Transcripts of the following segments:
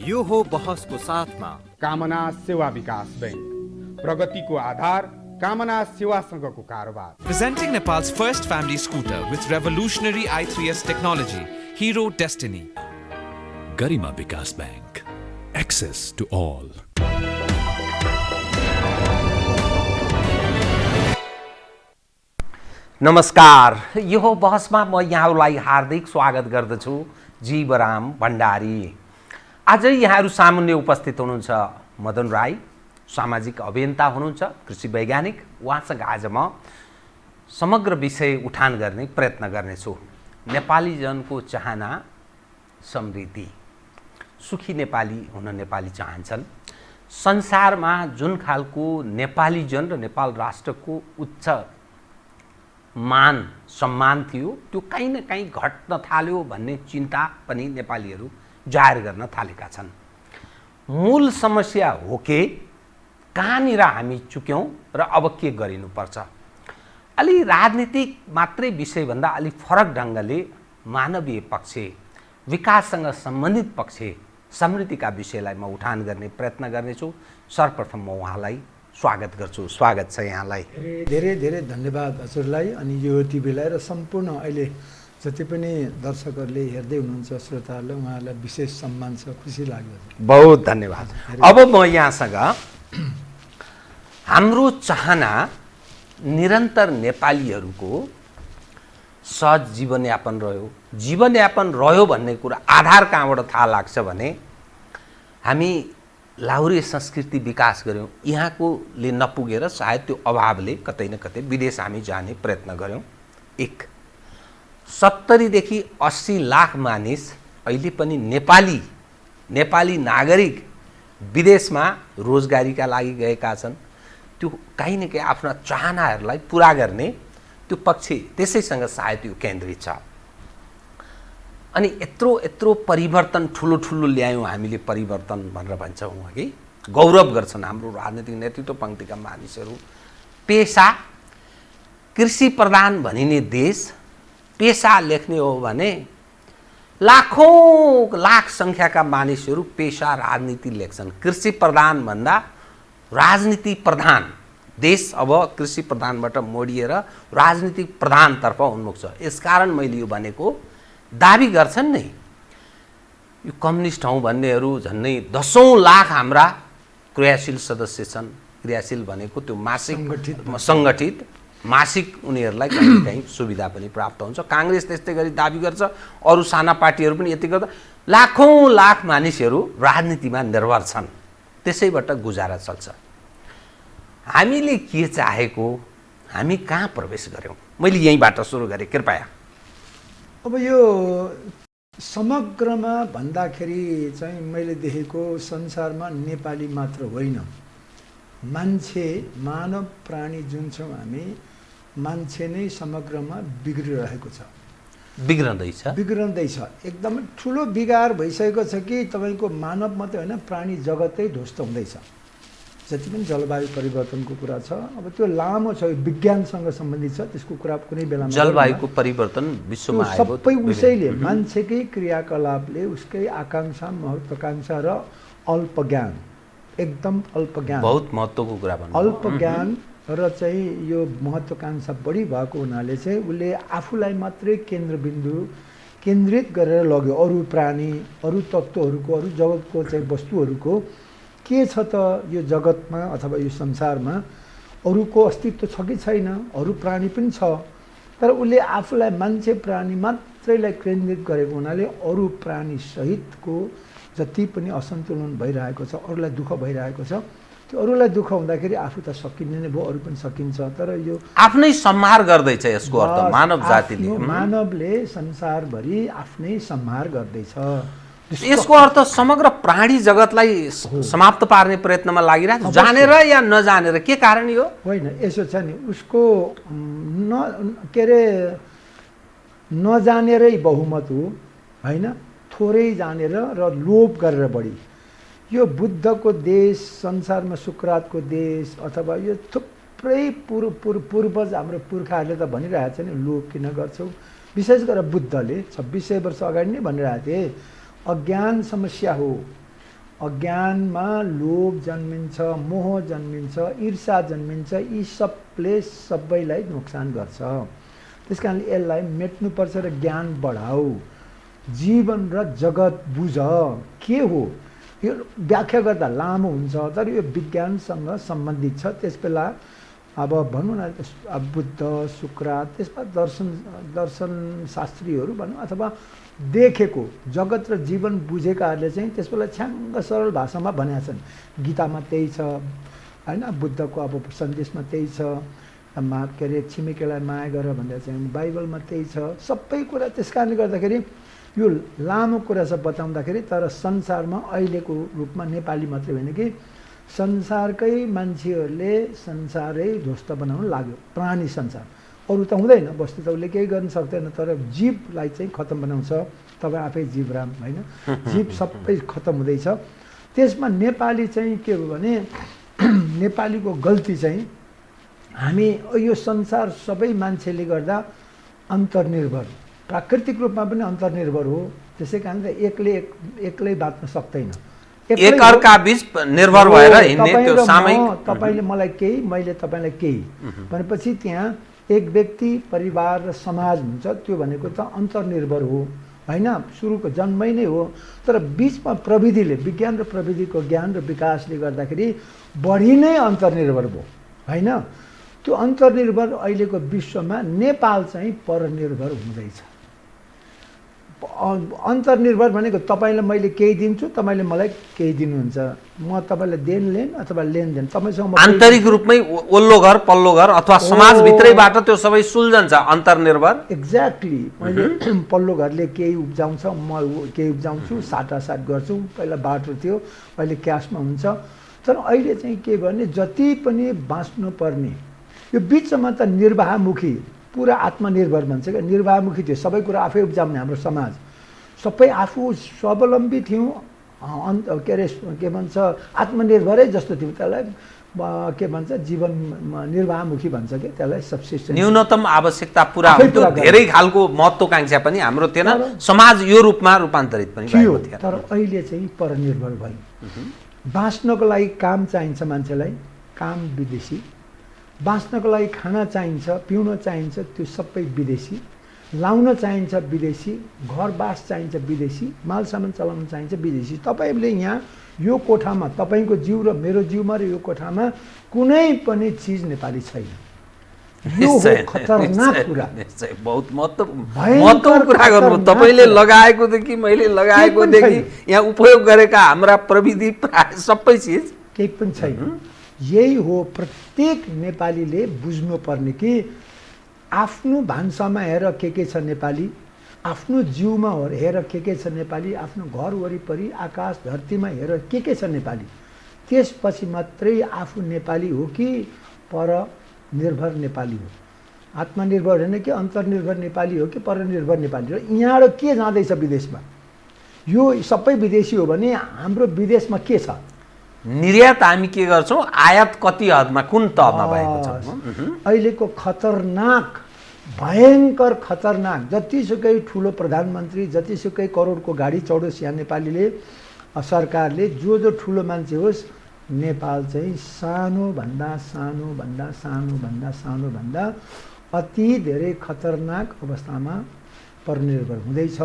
यो हो बहसको साथमा कामना सेवा विकास बैंक, प्रगतिको आधार कामना सेवासँगको कारोबार। Presenting Nepal's first family scooter with revolutionary i3S technology, Hero Destiny. Garima Vikas Bank. Access to all. नमस्कार, यो बहसमा म यहाँहरूलाई हार्दिक स्वागत गर्दछु। जीवराम भण्डारी। आज यहाँहरू सामुन्ने उपस्थित हुनुहुन्छ मदन राई, सामाजिक अभियन्ता हुनुहुन्छ, कृषि वैज्ञानिक। उहाँसँग आज म समग्र विषय उठान गर्ने प्रयत्न गर्नेछु। नेपाली जनको चाहना समृद्धि, सुखी नेपाली हुन नेपाली चाहन्छन्। संसारमा जुन खालको नेपाली जन र नेपाल राष्ट्रको उच्च मान सम्मान थियो त्यो कहीँ न कहीँ घट्न थाल्यो भन्ने चिन्ता पनि नेपालीहरू जाहेर गर्न थालेका छन्। मूल समस्या हो के कहाँनिर हामी चुक्यौँ र अब के गरिनुपर्छ। अलि राजनीतिक मात्रै विषयभन्दा अलि फरक ढङ्गले मानवीय पक्ष, विकाससँग सम्बन्धित पक्ष, समृद्धिका विषयलाई म उठान गर्ने प्रयत्न गर्नेछु। सर्वप्रथम म उहाँलाई स्वागत गर्छु। स्वागत छ यहाँलाई। धेरै धेरै धन्यवाद हजुरलाई अनि यो टिभीलाई र सम्पूर्ण अहिले जति पनि दर्शकहरूले हेर्दै हुनुहुन्छ श्रोताहरूले उहाँहरूलाई विशेष सम्मान छ, खुसी लाग्यो। बहुत धन्यवाद। अब म यहाँसँग हाम्रो चाहना निरन्तर नेपालीहरूको सहज जीवनयापन रह्यो। जीवनयापन रह्यो भन्ने कुरा आधार कहाँबाट थाहा लाग्छ भने हामी लाहुरे संस्कृति विकास गऱ्यौँ। यहाँकोले नपुगेर सायद त्यो अभावले कतै न कतै विदेश हामी जाने प्रयत्न गऱ्यौँ। 70 देखि 80 लाख मानिस अहिले पनि नेपाली नागरिक विदेशमा रोजगारीका लागि गएका छन्। त्यो कहीँ न कहीँ आफ्ना चाहनाहरूलाई पुरा गर्ने त्यो पक्ष त्यसैसँग सायद यो केन्द्रित छ। अनि यत्रो परिवर्तन ठुलो ल्यायौँ हामीले, परिवर्तन भनेर भन्छौँ कि गौरव गर्छन् हाम्रो राजनीतिक नेतृत्व पङ्क्तिका मानिसहरू। पेसा कृषि प्रधान भनिने देश, पेसा लेख्ने हो भने लाख सङ्ख्याका मानिसहरू पेसा राजनीति लेख्छन्। कृषि प्रधान भन्दा राजनीति प्रधान देश अब कृषि प्रधानबाट मोडिएर राजनीतिक प्रधानतर्फ उन्मुख छ। यसकारण मैले यो भनेको दाबी गर्छन् नै यो कम्युनिस्ट हौँ भन्नेहरू झन्डै 10औं लाख हाम्रा क्रियाशील सदस्य छन्। क्रियाशील भनेको त्यो मासिक सङ्गठित मासिक उनीहरूलाई कहीँ कहीँ सुविधा पनि प्राप्त हुन्छ। काङ्ग्रेस त्यस्तै गरी दाबी गर्छ, अरू साना पार्टीहरू पनि यति गर्दा लाखौँ लाख मानिसहरू राजनीतिमा निर्भर छन्। त्यसैबाट गुजारा चल्छ। हामीले के चाहेको, हामी कहाँ प्रवेश गऱ्यौँ, मैले यहीँबाट सुरु गरेँ कृपया। अब यो समग्रमा भन्दाखेरि चाहिँ मैले देखेको संसारमा नेपाली मात्र होइन, मान्छे मानव प्राणी जुन छौँ हामी, मान्छे नै समग्रमा बिग्रिरहेको छ, बिग्रँदैछ। एकदमै ठुलो बिगार भइसकेको छ कि तपाईँको मानव मात्रै होइन प्राणी जगतै ध्वस्त हुँदैछ। जति पनि जलवायु परिवर्तनको कुरा छ अब त्यो लामो छ, विज्ञानसँग सम्बन्धित छ, त्यसको कुरा कुनै बेलामा जलवायुको परिवर्तन विश्वमा सबै उसैले मान्छेकै क्रियाकलापले उसकै आकाङ्क्षा, महत्त्वाकाङ्क्षा र अल्पज्ञान, एकदम अल्पज्ञान, बहुत महत्त्वको कुरा भन्नु। अल्पज्ञान र चाहिँ यो महत्त्वाकाङ्क्षा बढी भएको हुनाले चाहिँ उसले आफूलाई मात्रै केन्द्रित गरेर लग्यो। अरू प्राणी, अरू तत्त्वहरूको, अरू जगतको चाहिँ वस्तुहरूको के छ त यो जगतमा अथवा यो संसारमा अरूको अस्तित्व छ कि छैन, अरू प्राणी पनि छ, तर उसले आफूलाई मान्छे प्राणी मात्रैलाई केन्द्रित गरेको हुनाले अरू प्राणी सहितको जति पनि असन्तुलन भइरहेको छ, अरूलाई दुःख भइरहेको छ, त्यो अरूलाई दुःख हुँदाखेरि आफू त सकिने नै भयो, अरू पनि सकिन्छ। तर यो आफ्नै संहार गर्दैछ। यसको अर्थ मानव जातिले, मानवले संसारभरि आफ्नै संहार गर्दैछ। यसको अर्थ समग्र प्राणी जगतलाई समाप्त पार्ने प्रयत्नमा लागिरहेको, जानेर या नजानेर, के कारण यो होइन। यसो छ नि, उसको के अरे नजानेरै बहुमत हो होइन, थोरै जानेर र लोभ गरेर बढी। यो बुद्धको देश, संसारमा सुकरातको देश, अथवा यो थुप्रै पूर्वज हाम्रो पुर्खाहरूले त भनिरहेको छ नि, लोभ किन गर्छौ। विशेष गरेर बुद्धले 2600 वर्ष अगाडि नै भनिरहेको थिए अज्ञान समस्या हो, अज्ञानमा लोभ जन्मिन्छ, मोह जन्मिन्छ, ईर्ष्या जन्मिन्छ। यी सबैलाई नोक्सान गर्छ। त्यस कारणले यसलाई मेट्नुपर्छ र ज्ञान बढाऊ। जीवन र जगत बुझ के हो। यो व्याख्या गर्दा लामो हुन्छ, तर यो विज्ञानसँग सम्बन्धित छ। त्यस बेला अब भनौँ न, अब बुद्ध, सुक्रात, त्यसमा दर्शन शास्त्रीहरू भनौँ अथवा देखेको जगत र जीवन बुझेकाहरूले चाहिँ त्यस बेला छ्याङ्ग सरल भाषामा भनेका छन्। गीतामा त्यही छ होइन, बुद्धको अब सन्देशमा त्यही छ, के अरे छिमेकीलाई माया गर भनेर चाहिँ बाइबलमा त्यही छ। सबै कुरा त्यस कारणले गर्दाखेरि यो लामो कुरा छ बताउँदाखेरि, तर संसारमा अहिलेको रूपमा नेपाली मात्रै होइन कि संसारकै मान्छेहरूले संसारै ध्वस्त बनाउन लाग्यो। प्राणी संसार अरू त हुँदैन, वस्तु त उसले केही गर्न सक्दैन, तर जीवलाई चाहिँ खत्तम बनाउँछ। तपाईँ आफै जीवराम होइन, जीव सबै खत्तम हुँदैछ। त्यसमा नेपाली चाहिँ के हो भने नेपालीको गल्ती चाहिँ हामी यो संसार सबै मान्छेले गर्दा अन्तर्निर्भर, प्राकृतिक रूपमा पनि अन्तर्निर्भर हो। त्यसै कारणले एक्लै बाँच्न सक्दैन, एकअर्का बीच निर्भर भएर हिँड्ने त्यो सामूहिक। तपाईँले मलाई केही, मैले तपाईँलाई केही भनेपछि त्यहाँ एक व्यक्ति, परिवार र समाज हुन्छ। त्यो भनेको त अन्तर्निर्भर हो होइन, सुरुको जन्मै नै हो। तर बिचमा प्रविधिले, विज्ञान र प्रविधिको ज्ञान र विकासले गर्दाखेरि बढी नै अन्तर्निर्भर भयो होइन। त्यो अन्तर्निर्भर अहिलेको विश्वमा नेपाल चाहिँ परनिर्भर हुँदैछ। अन्तर्निर्भर भनेको तपाईँलाई मैले केही दिन्छु, तपाईँले मलाई केही दिनुहुन्छ। म तपाईँलाई देनलेन अथवा लेनदेन, तपाईँसँग आन्तरिक रूपमै ओल्लो घर पल्लो घर अथवा समाजभित्रैबाट त्यो सबै सुल्झन्छ अन्तर्निर्भर। एक्ज्याक्टली। मैले पल्लो घरले केही उब्जाउँछ, म केही उब्जाउँछु, साटासाट गर्छु। पहिला बाटो थियो, अहिले क्यासमा हुन्छ। तर अहिले चाहिँ के भने जति पनि बाँच्नुपर्ने यो बिचमा त निर्वाहमुखी, पुरा आत्मनिर्भर भन्छ क्या, निर्वाहमुखी थियो। सबै कुरा आफै उब्जाउने हाम्रो समाज, सबै आफू स्वावलम्बी थियौँ। के अरे के भन्छ, आत्मनिर्भरै जस्तो थियो। त्यसलाई के भन्छ, जीवन निर्वाहमुखी भन्छ कि, त्यसलाई सब्सिस्टेन्स, न्यूनतम आवश्यकता पुरा हुन्थ्यो। धेरै खालको महत्त्वाकांक्षा पनि हाम्रो थिएन, समाज यो रूपमा रूपान्तरित पनि थियो। तर अहिले चाहिँ परनिर्भर भयो। बाँच्नको लागि काम चाहिन्छ मान्छेलाई, काम विदेशी। बाँच्नको लागि खाना चाहिन्छ, पिउन चाहिन्छ, त्यो सबै विदेशी। लाउन चाहिन्छ विदेशी, घरबास चाहिन्छ विदेशी, माल सामान चलाउन चाहिन्छ विदेशी। तपाईँले यहाँ यो कोठामा, तपाईँको जिउ र मेरो जिउमा र यो कोठामा कुनै पनि चिज नेपाली छैन। यो हो खतरनाक कुरा। बहुत महत्त्वपूर्ण कुरा गर्नु। तपाईँले लगाएकोदेखि मैले लगाएकोदेखि यहाँ उपयोग गरेका हाम्रा प्रविधि प्राय सबै चिज केही पनि छैन। यही हो प्रत्येक नेपालीले बुझ्नुपर्ने कि आफ्नो भान्सामा हेर के छ नेपाली, आफ्नो जिउमा हेर के छ नेपाली, आफ्नो घर वरिपरि आकाश धरतीमा हेर के छ नेपाली। त्यसपछि मात्रै आफू नेपाली हो कि परनिर्भर नेपाली हो। आत्मनिर्भर होइन कि अन्तर्निर्भर नेपाली हो कि परनिर्भर नेपाली हो। यहाँबाट के जाँदैछ विदेशमा, यो सबै विदेशी हो भने हाम्रो विदेशमा के छ? निर्यात हामी के गर्छौँ, आयात कति हदमा, कुन तहमा भएको छ? अहिलेको खतरनाक, भयङ्कर खतरनाक, जतिसुकै ठुलो प्रधानमन्त्री, जतिसुकै करोडको गाडी चढोस् यहाँ नेपालीले, सरकारले, जो ठुलो मान्छे होस्, नेपाल चाहिँ सानोभन्दा सानोभन्दा सानोभन्दा सानोभन्दा अति धेरै खतरनाक अवस्थामा परनिर्भर हुँदैछ।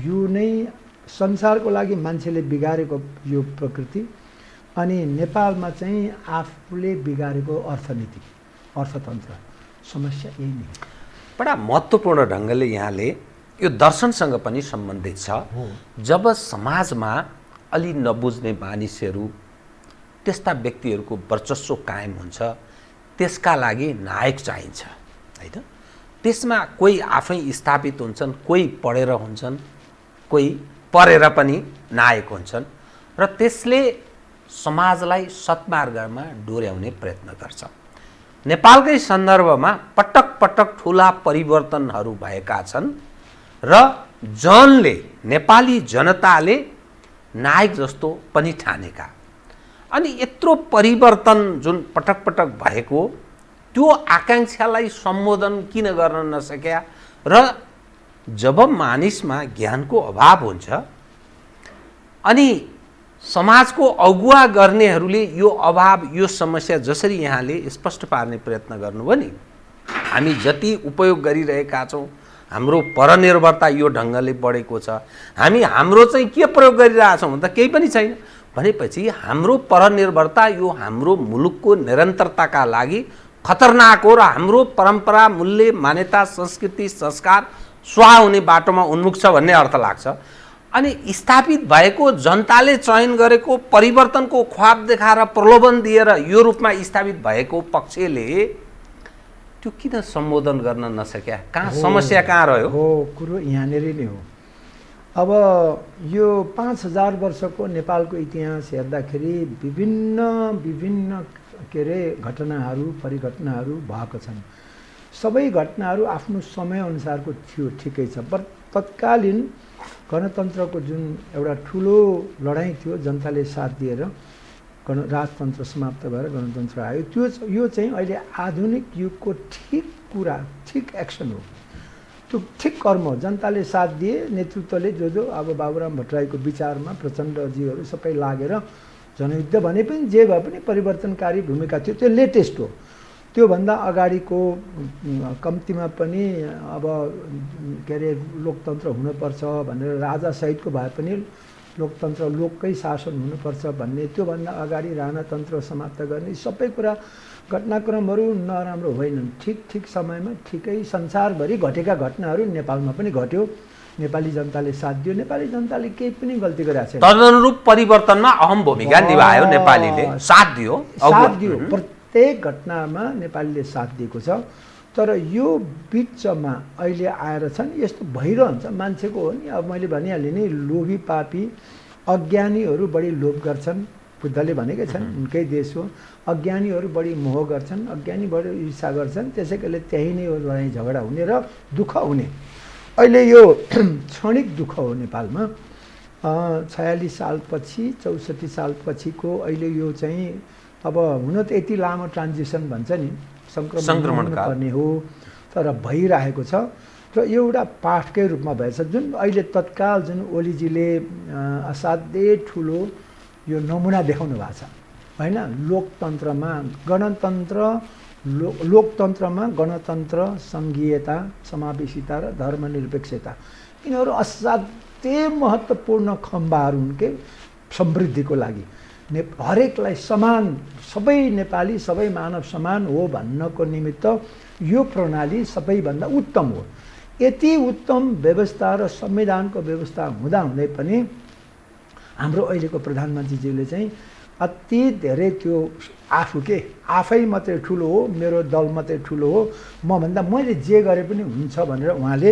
यो नै संसारको लागि मान्छेले बिगारेको यो प्रकृति, अनि नेपालमा चाहिँ आफूले बिगारेको अर्थनीति, अर्थतन्त्र, समस्या यही नै। बडा महत्त्वपूर्ण ढङ्गले यहाँले यो दर्शनसँग पनि सम्बन्धित छ। जब समाजमा अलि नबुझ्ने मानिसहरू, त्यस्ता व्यक्तिहरूको वर्चस्व कायम हुन्छ, त्यसका लागि नायक चाहिन्छ हैन। त्यसमा कोही आफै स्थापित हुन्छन्, कोही पढेर हुन्छन्, कोही परेर पनि नायक हुन्छन्, र त्यसले समाजलाई सत्मार्गमा डोर्याउने प्रयत्न गर्छ। नेपालकै सन्दर्भमा पटक पटक ठुला परिवर्तनहरू भएका छन् र जनले, नेपाली जनताले नायक जस्तो पनि ठानेका। अनि यत्रो परिवर्तन जुन पटक पटक भएको, त्यो आकाङ्क्षालाई सम्बोधन किन गर्न नसक्या? र जब मानिसमा ज्ञानको अभाव हुन्छ अनि समाजको अगुवा गर्नेहरूले यो अभाव यो समस्या जसरी यहाँले स्पष्ट पार्ने प्रयत्न गर्नुभयो नि, हामी जति उपयोग गरिरहेका छौँ, हाम्रो परनिर्भरता यो ढङ्गले बढेको छ, हाम्रो चाहिँ के प्रयोग गरिरहेछौँ भन्दा केही पनि छैन भनेपछि हाम्रो परनिर्भरता यो हाम्रो मुलुकको निरन्तरताका लागि खतरनाक हो र हाम्रो परम्परा, मूल्य, मान्यता, संस्कृति, संस्कार स्वाहा हुने बाटोमा उन्मुख छ भन्ने अर्थ लाग्छ। अनि स्थापित भएको जनताले चयन गरेको परिवर्तनको ख्वाब देखाएर प्रलोभन दिएर यो रूपमा स्थापित भएको पक्षले त्यो किन सम्बोधन गर्न नसक्या? कहाँ समस्या कहाँ रह्यो? हो, कुरो यहाँनिर नै हो। अब यो 5000 वर्षको नेपालको इतिहास हेर्दाखेरि विभिन्न के अरे घटनाहरू, परिघटनाहरू भएको छन्। सबै घटनाहरू आफ्नो समयअनुसारको थियो, ठिकै छ। तत्कालीन गणतन्त्रको जुन एउटा ठुलो लडाइँ थियो, जनताले साथ दिएर राजतन्त्र समाप्त भएर गणतन्त्र आयो, यो चाहिँ अहिले आधुनिक युगको ठिक कुरा, ठिक एक्सन हो, त्यो ठिक कर्म हो। जनताले साथ दिए, नेतृत्वले जो अब बाबुराम भट्टराईको विचारमा प्रचण्डजीहरू सबै लागेर जनयुद्ध भने पनि जे भए पनि परिवर्तनकारी भूमिका थियो, त्यो लेटेस्ट हो। त्योभन्दा अगाडिको कम्तीमा पनि अब के अरे लोकतन्त्र हुनुपर्छ भनेर राजासहितको भए पनि लोकतन्त्र, लोककै शासन हुनुपर्छ भन्ने, त्योभन्दा अगाडि राणातन्त्र समाप्त गर्ने सबै कुरा घटनाक्रमहरू नराम्रो होइनन्। ठिक समयमा ठिकै संसारभरि घटेका घटनाहरू नेपालमा पनि घट्यो। नेपाली जनताले साथ दियो, नेपाली जनताले केही पनि गल्ती गरेको छैन। तदनुरूप परिवर्तनमा अहम भूमिका निभायो नेपालीले, साथ दियो। प्रत्येक घटनामा नेपालीले साथ दिएको छ। तर यो बिचमा अहिले आएर छन् यस्तो भइरहन्छ, मान्छेको हो नि। अब मैले भनिहालेँ नि, लोभी पापी अज्ञानीहरू बढी लोभ गर्छन्, बुद्धले भनेकै छन्, उनकै देश हो। अज्ञानीहरू बढी मोह गर्छन्, अज्ञानी बढी ईर्षा गर्छन्, त्यसै कारणले त्यही नै हो लडाइँ झगडा हुने र दुःख हुने। अहिले यो क्षणिक दुःख हो नेपालमा। 46 सालपछि 64 सालपछिको अहिले यो चाहिँ अब हुन त यति लामो ट्रान्जिसन भन्छ नि, सङ्क्रमण पर्ने हो, तर भइरहेको छ र एउटा पाठकै रूपमा भएछ। जुन अहिले तत्काल जुन ओलीजीले असाध्यै ठुलो यो नमुना देखाउनु भएको छ होइन, लोकतन्त्रमा गणतन्त्र, सङ्घीयता, समावेशिता र धर्मनिरपेक्षता, यिनीहरू असाध्यै महत्त्वपूर्ण खम्बाहरू हुन् के समृद्धिको लागि। हरेकलाई समान, सबै नेपाली, सबै मानव समान हो भन्नको निमित्त यो प्रणाली सबैभन्दा उत्तम हो। यति उत्तम व्यवस्था र संविधानको व्यवस्था हुँदाहुँदै पनि हाम्रो अहिलेको प्रधानमन्त्रीज्यूले चाहिँ अति धेरै त्यो आफै मात्रै ठुलो हो, मेरो दल मात्रै ठुलो हो, मभन्दा मैले जे गरे पनि हुन्छ भनेर उहाँले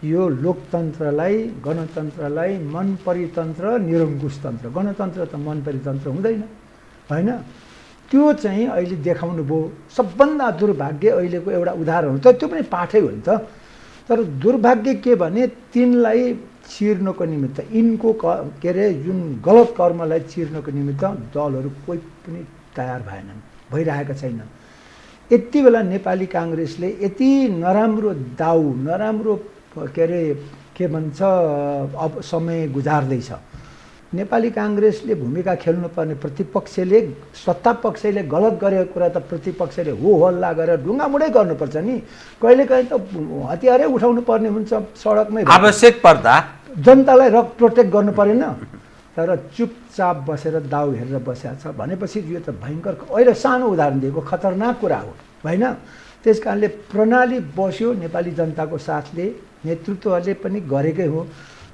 यो लोकतन्त्रलाई, गणतन्त्रलाई मन परितन्त्र, निरङ्कुश तन्त्र, गणतन्त्र त मन परितन्त्र हुँदैन होइन, त्यो चाहिँ अहिले देखाउनु भयो। सबभन्दा दुर्भाग्य अहिलेको एउटा उदाहरण हो, त्यो पनि पाठै हो नि त। तर दुर्भाग्य के भने तिनलाई चिर्नको निमित्त, यिनको के अरे जुन गलत कर्मलाई चिर्नको निमित्त दलहरू कोही पनि तयार भइरहेका छैनन्। यति बेला नेपाली काङ्ग्रेसले यति नराम्रो दाउ, नराम्रो के अरे के भन्छ अब समय गुजार्दैछ। नेपाली काङ्ग्रेसले भूमिका खेल्नुपर्ने, प्रतिपक्षले, सत्ता पक्षले गलत गरेको कुरा त प्रतिपक्षले हो हल्ला गरेर ढुङ्गामुढै गर्नुपर्छ नि। कहिलेकाहीँ त हतियारै उठाउनु पर्ने हुन्छ सडकमै, आवश्यक पर्दा जनतालाई प्रोटेक्ट गर्नु परेन। तर चुपचाप बसेर दाउ हेरेर बसेको छ भनेपछि यो त भयङ्कर, अहिले सानो उदाहरण दिएको खतरनाक कुरा हो होइन। त्यस कारणले प्रणाली बस्यो नेपाली जनताको साथले, नेतृत्वहरूले पनि गरेकै हो।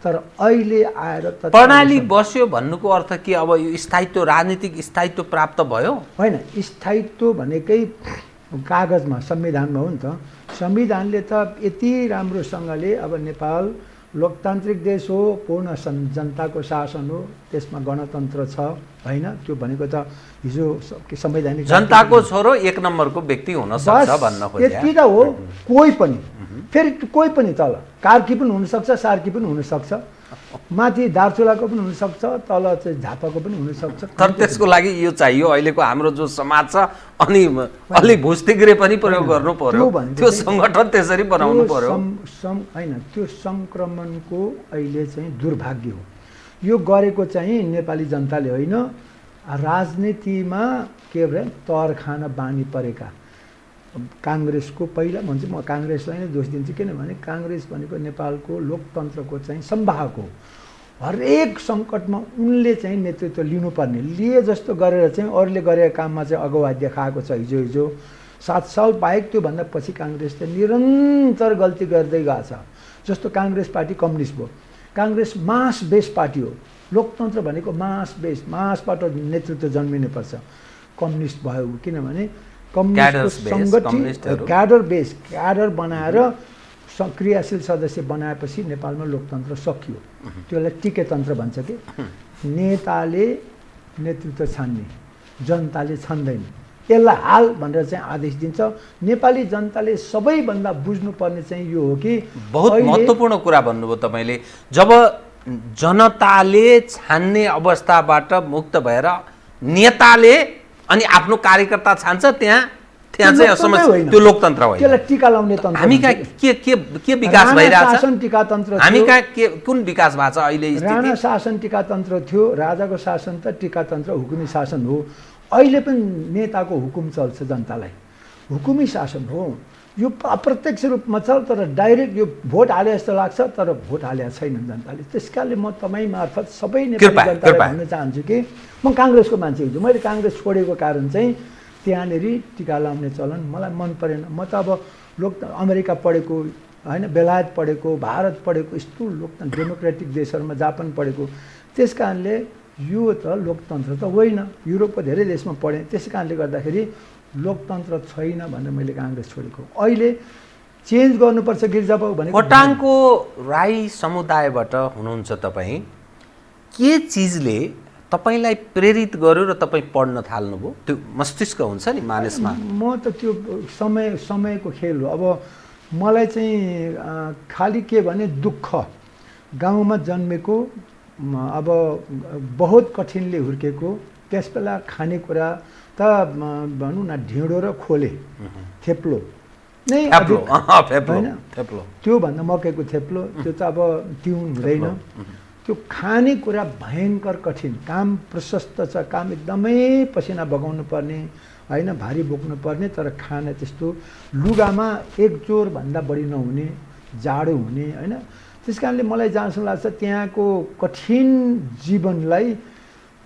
तर अहिले आएर प्रणाली बस्यो भन्नुको अर्थ के? अब यो स्थायित्व, राजनीतिक स्थायित्व प्राप्त भयो होइन। स्थायित्व भनेकै कागजमा, संविधानमा हो नि त। संविधानले त यति राम्रोसँगले अब नेपाल लोकतान्त्रिक देश हो, पूर्ण जनताको शासन हो, त्यसमा गणतन्त्र छ होइन। त्यो भनेको त हिजो संवैधानिक जनताको छोरो एक नम्बरको व्यक्ति हुन सक्छ भन्न खोजे। यति त हो। कोही पनि, फेरि कोही पनि, तल कार्की पनि हुनसक्छ, सार्की पनि हुनसक्छ, माथि दार्चुलाको पनि हुनसक्छ, तल चाहिँ झापाको पनि हुनसक्छ। तर त्यसको लागि यो चाहियो अहिलेको हाम्रो जो समाज छ, अनि अलि भुस्तिग्रे पनि प्रयोग गर्नु पर्यो, त्यो सङ्गठन त्यसरी बनाउनु पर्यो होइन। त्यो सङ्क्रमणको अहिले चाहिँ दुर्भाग्य हो। यो गरेको चाहिँ नेपाली जनताले होइन, राजनीतिमा के भन्छ तर खान बानी परेका काङ्ग्रेसको पहिला भन्छ, म काङ्ग्रेसलाई नै दोष दिन्छु, किनभने काङ्ग्रेस भनेको नेपालको लोकतन्त्रको चाहिँ संवाहक हो। हरेक सङ्कटमा उनले चाहिँ नेतृत्व लिनुपर्ने, लिए जस्तो गरेर चाहिँ अरूले गरेका काममा चाहिँ अगुवाई देखाएको छ। हिजो 7 साल बाहेक त्योभन्दा पछि काङ्ग्रेसले निरन्तर गल्ती गर्दै गएको छ। जस्तो काङ्ग्रेस पार्टी कम्युनिस्ट भयो, काङ्ग्रेस मास बेस पार्टी हो। लोकतन्त्र भनेको मास बेस, मासबाट नेतृत्व जन्मिनुपर्छ। कम्युनिस्ट भयो किनभने कम्युनिस्टको सङ्गठित क्याडर बनाएर क्रियाशील सदस्य बनाएपछि नेपालमा लोकतन्त्र सकियो। त्यसलाई टिकेतन्त्र भन्छ कि नेताले नेतृत्व छान्ने, जनताले छान्दैन। यसलाई हाल भनेर चाहिँ आदेश दिन्छ। नेपाली जनताले सबैभन्दा बुझ्नुपर्ने चाहिँ यो हो कि बहुत महत्त्वपूर्ण कुरा भन्नुभयो तपाईँले। जब जनताले छान्ने अवस्थाबाट मुक्त भएर नेताले अनि आफ्नो कार्यकर्ता छान्छ, त्यहाँ चाहिँ असमझ त्यो लोकतन्त्र होइन। त्यसलाई टीका लाउने तन्त्र। हामी कहाँ के विकास भइरहेछ? शासन टीका तन्त्र। हामी कहाँ कुन विकास भएको छ अहिले? राणा शासन टीका तन्त्र थियो, राजाको शासन त टीका तन्त्र हुकुमी शासन हो। अहिले पनि नेताको हुकुम चल्छ, जनतालाई हुकुमी शासन हो। यो अप्रत्यक्ष रूपमा छ, तर डाइरेक्ट यो भोट हाले जस्तो लाग्छ, तर भोट हालेको छैन जनताले। त्यसकारणले म तपाईँ मार्फत सबै नेपाली जनतालाई भन्न चाहन्छु कि म काङ्ग्रेसको मान्छे हुन्छु। मैले काङ्ग्रेस छोडेको कारण चाहिँ त्यहाँनिर टीका लाउने चलन मलाई मन परेन। म त अब अमेरिका पढेको होइन, बेलायत पढेको, भारत पढेको, यस्तो लोकतन्त्र डेमोक्रेटिक देशहरूमा जापान पढेको। त्यस कारणले यो त लोकतन्त्र त होइन। युरोपको धेरै देशमा पढेँ, त्यस कारणले गर्दाखेरि लोकतन्त्र छैन भनेर मैले काङ्ग्रेस छोडेको। अहिले चेन्ज गर्नुपर्छ गिर्जाबाबु भने। खोटाङको राई समुदायबाट हुनुहुन्छ तपाईँ, के चिजले तपाईँलाई प्रेरित गर्यो र तपाईँ पढ्न थाल्नुभयो? त्यो मस्तिष्क हुन्छ नि मानिसमा। म त त्यो समयको खेल हो। अब मलाई चाहिँ खालि के भने दुःख, गाउँमा जन्मेको, अब बहुत कठिनले हुर्केको, त्यसबेला खानेकुरा त भनौँ न ढिँडो र खोले, थेप्लो नै होइन, त्योभन्दा मकैको थेप्लो, त्यो त अब तिउन हुँदैन। त्यो खानेकुरा भयङ्कर कठिन, काम प्रशस्त छ, काम एकदमै पसिना बगाउनु पर्ने होइन, भारी बोक्नु पर्ने, तर खाना त्यस्तो, लुगामा एक जोरभन्दा बढी नहुने, जाडो हुने होइन। त्यस कारणले मलाई जहाँसम्म लाग्छ त्यहाँको कठिन जीवनलाई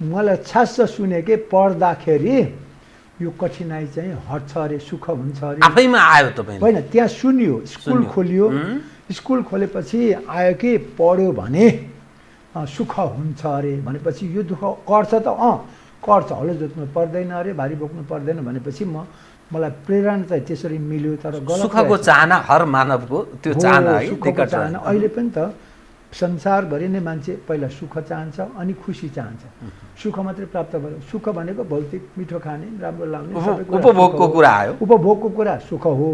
मलाई छास्स सुने कि पढ्दाखेरि यो कठिनाइ चाहिँ हट्छ अरे, सुख हुन्छ अरे। आफैमा आयो तपाईँ? होइन, त्यहाँ सुनियो, स्कुल खोलियो, स्कुल खोलेपछि आयो कि पढ्यो भने सुख हुन्छ अरे भनेपछि यो दुःख कर्छ त कर्छ, हलो जोत्नु पर्दैन अरे, भारी बोक्नु पर्दैन भनेपछि मलाई प्रेरणा चाहिँ त्यसरी मिल्यो। तर सुखको चाहना हर मानवको त्यो चाहना है, सुखको चाहना अहिले पनि त संसारभरि नै मान्छे पहिला सुख चाहन्छ अनि खुसी चाहन्छ। सुख मात्रै प्राप्त भयो, सुख भनेको भौतिक मिठो खाने, राम्रो लाग्ने, उपभोगको कुरा आयो, उपभोगको कुरा सुख हो।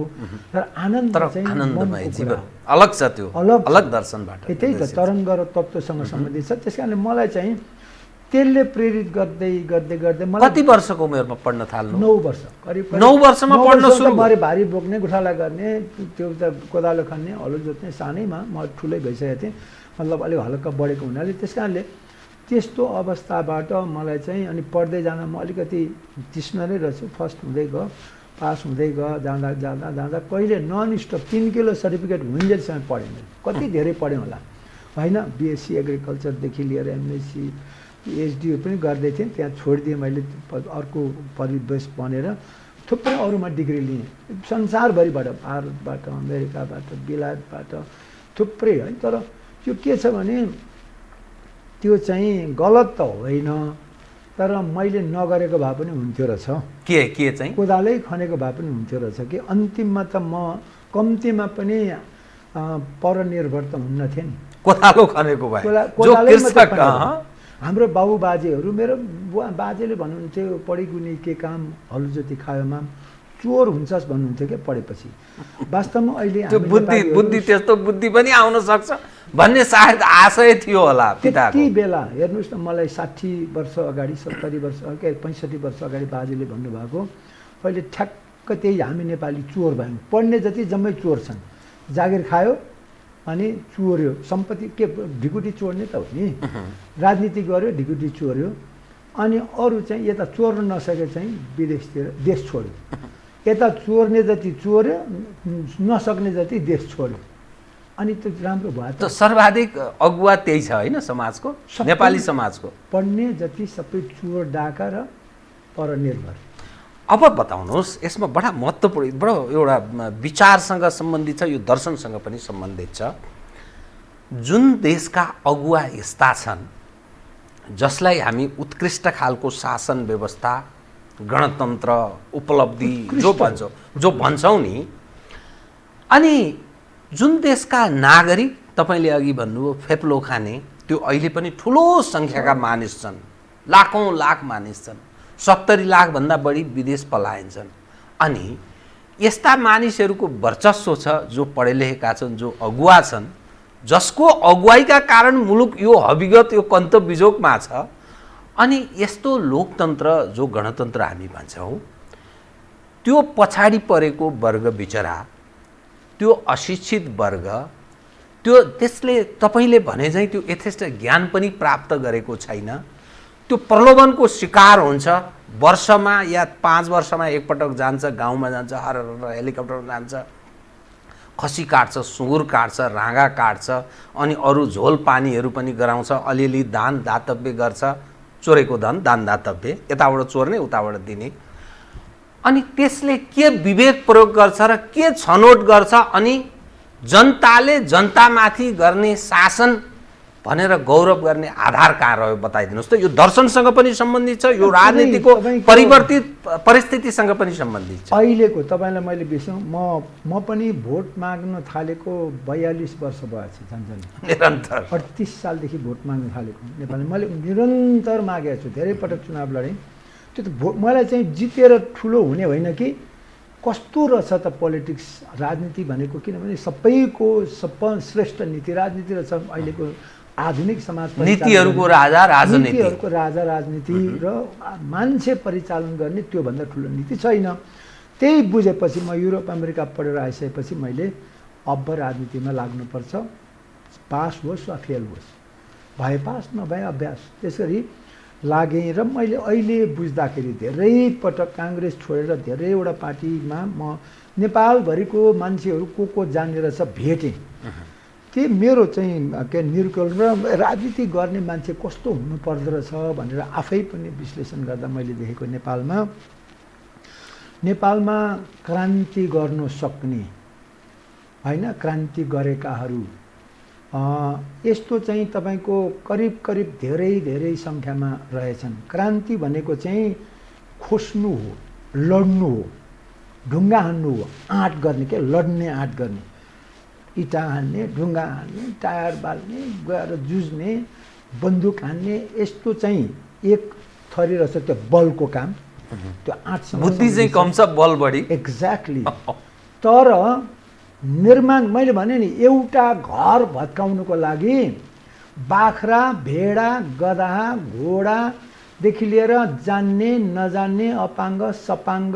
तर आनन्द चाहिँ आनन्दमय जीवन अलग छ, त्यो अलग दर्शनबाट। त्यही त तरङ्ग र तत्त्वसँग सम्बन्धित छ। त्यसकारणले मलाई चाहिँ त्यसले प्रेरित गर्दै गर्दै गर्दै मलाई कति वर्षको उमेरमा पढ्न थाल्नु? 9 वर्ष, करिब 9 वर्षमा पढ्न सुरु गरे। भारी बोक्ने, गुठाला गर्ने, त्यो त कोदालो खन्ने, हलो जोत्ने, सानैमा म ठुलै भइसकेको थिएँ, मतलब अलिक हल्का बढेको हुनाले। त्यस कारणले त्यस्तो अवस्थाबाट मलाई चाहिँ अनि पढ्दै जान म अलिकति तृष्ण नै रहेछु। फर्स्ट हुँदै गयो, पास हुँदै गयो, जाँदा जाँदा जाँदा कहिले नन स्टप 3 किलो सर्टिफिकेट हुन्जेलसम्म पढेँ मैले। कति धेरै पढेँ होला होइन। बिएससी एग्रिकल्चरदेखि लिएर एमएससी, एचडिओ पनि गर्दै थिएँ, त्यहाँ छोडिदिएँ मैले, अर्को परिवेश बनेर थुप्रै अरूमा डिग्री लिएँ संसारभरिबाट, भारतबाट, अमेरिकाबाट, बेलायतबाट थुप्रै है। तर यो के छ भने त्यो चाहिँ गलत त होइन, तर मैले नगरेको भए पनि हुन्थ्यो रहेछ। के चाहिँ कोदालै खनेको भए पनि हुन्थ्यो रहेछ कि अन्तिममा त म कम्तीमा पनि परनिर्भर त हुन्न थिएँ नि। कोदालो खनेको भए हाम्रो बाबु बाजेहरू, मेरो बुवा बाजेले भन्नुहुन्थ्यो पढिगुनी के काम, हलुजोती खायोमा चोर हुन्छस् भन्नुहुन्थ्यो क्या पढेपछि। वास्तवमा अहिले त्यो बुद्धि त्यस्तो बुद्धि पनि आउन सक्छ भन्ने सायद आशय थियो होला पिताको। त्यति बेला हेर्नुहोस् न, मलाई 60 वर्ष अगाडि, 70 वर्ष, 65 वर्ष अगाडि बाजेले भन्नुभएको, अहिले ठ्याक्क त्यही हामी नेपाली चोर भयौँ। पढ्ने जति जम्मै चोर छन्, जागिर खायो अनि चोर्यो सम्पत्ति के ढिकुटी चोर्ने त हो नि राजनीति गर्यो ढिकुटी चोर्यो अनि अरू चाहिँ यता चोर्न नसके चाहिँ विदेशतिर देश छोड्यो यता चोर्ने जति चोर्यो नसक्ने जति देश छोड्यो अनि त्यो राम्रो भयो त सर्वाधिक अगुवा त्यही छ होइन समाजको नेपाली समाजको पढ्ने जति सबै चोर डाका र परनिर्भर अब बताउनुहोस् यसमा बडा महत्त्वपूर्ण बडो एउटा विचारसँग सम्बन्धित छ यो दर्शनसँग पनि सम्बन्धित छ जुन देशका अगुवा यस्ता छन् जसलाई हामी उत्कृष्ट खालको शासन व्यवस्था गणतन्त्र उपलब्धि जो भन्छौँ नि अनि जुन देशका नागरिक तपाईँले अघि भन्नुभयो फेप्लो खाने त्यो अहिले पनि ठुलो सङ्ख्याका मानिस छन् लाखौँ लाख मानिस छन् 70 लाखभन्दा बढी विदेश पलायन छन् अनि यस्ता मानिसहरूको वर्चस्व छ जो पढे लेखेका छन् जो अगुवा छन् जसको अगुवाईका कारण मुलुक यो हविगत यो कन्त बिजोगमा छ अनि यस्तो लोकतन्त्र जो गणतन्त्र हामी भन्छौँ त्यो पछाडि परेको वर्ग बिचरा त्यो अशिक्षित वर्ग त्यो त्यसले तपाईँले भने चाहिँ त्यो यथेष्ट ज्ञान पनि प्राप्त गरेको छैन त्यो प्रलोभनको शिकार हुन्छ वर्षमा या 5 वर्षमा एकपटक जान्छ गाउँमा जान्छ हेलिकप्टरमा जान्छ खसी काट्छ सुँगुर काट्छ राँगा काट्छ अनि अरू झोल पानीहरू पनि गराउँछ अलिअलि दान दातव्य गर्छ चोरेको धन दान दातव्य यताबाट चोर्ने उताबाट दिने अनि त्यसले के विवेक प्रयोग गर्छ र के छनौट गर्छ अनि जनताले जनतामाथि गर्ने शासन भनेर गौरव गर्ने आधार कहाँ रह्यो बताइदिनुहोस् त यो दर्शनसँग पनि सम्बन्धित छ यो राजनीतिको परिवर्तित परिस्थितिसँग पनि सम्बन्धित छ अहिलेको तपाईँलाई मैले बिर्सौँ म पनि भोट माग्न थालेको 42 वर्ष भएछ झन्झन निरन्तर 38 सालदेखि भोट माग्न थालेको नेपालमा मैले निरन्तर मागेको छु धेरै पटक चुनाव लडेँ त्यो त मलाई चाहिँ जितेर ठुलो हुने होइन कि कस्तो रहेछ त पोलिटिक्स राजनीति भनेको किनभने सबैको श्रेष्ठ नीति राजनीति रहेछ अहिलेको आधुनिक समाज नीतिहरूको राजा राजनीति र मान्छे परिचालन गर्ने त्योभन्दा ठुलो नीति छैन त्यही बुझेपछि म युरोप अमेरिका पढेर आइसकेपछि मैले अब राजनीतिमा लाग्नुपर्छ पास होस् वा फेल होस् भए पास नभए अभ्यास त्यसरी लागेँ र मैले अहिले बुझ्दाखेरि धेरै पटक काङ्ग्रेस छोडेर धेरैवटा पार्टीमा म नेपालभरिको मान्छेहरू को जाने रहेछ भेटेँ के मेरो चाहिँ के निरुकल र राजनीति गर्ने मान्छे कस्तो हुनुपर्दो रहेछ भनेर आफै पनि विश्लेषण गर्दा मैले देखेको नेपालमा क्रान्ति गर्न सक्ने होइन क्रान्ति गरेकाहरू यस्तो चाहिँ तपाईँको करिब धेरै सङ्ख्यामा रहेछन् क्रान्ति भनेको चाहिँ खोस्नु हो लड्नु हो ढुङ्गा हान्नु हो आँट गर्ने के लड्ने आँट गर्ने इँटा हान्ने ढुङ्गा हान्ने टायर बाल्ने गएर जुझ्ने बन्दुक हान्ने यस्तो चाहिँ एक थरी रहेछ त्यो बलको काम त्यो आँटसँग बुद्धि चाहिँ कम छ बल बढी एक्ज्याक्टली तर निर्माण मैले भने नि एउटा घर भत्काउनुको लागि बाख्रा भेडा गधा घोडादेखि लिएर जान्ने नजान्ने अपाङ्ग सपाङ्ग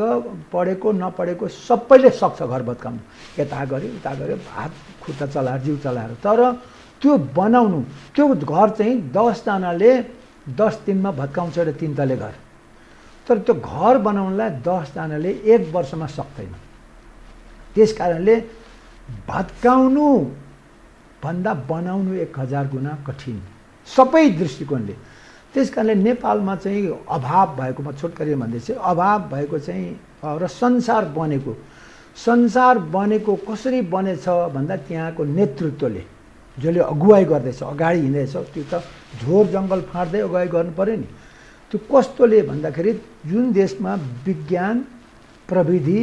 पढेको नपढेको सबैले सक्छ घर भत्काउनु यता गऱ्यो हात खुट्टा चलाएर जिउ चलाएर तर त्यो बनाउनु त्यो घर चाहिँ 10 जनाले 10 दिनमा भत्काउँछ एउटा 3 तले घर तर त्यो घर बनाउनलाई 10 जनाले 1 वर्षमा सक्दैन त्यस कारणले भत्काउनु भन्दा बनाउनु 1000 गुणा कठिन सबै दृष्टिकोणले त्यसकारणले नेपालमा चाहिँ अभाव भएको म छोटकरी भन्दैछु अभाव भएको चाहिँ र संसार बनेको कसरी बनेछ भन्दा त्यहाँको नेतृत्वले जसले अगुवाई गर्दैछ अगाडि हिँड्दैछ त्यो त झोर जङ्गल फाड्दै अगुवाई गर्नु पर्यो नि त्यो कस्तोले भन्दाखेरि जुन देशमा विज्ञान प्रविधि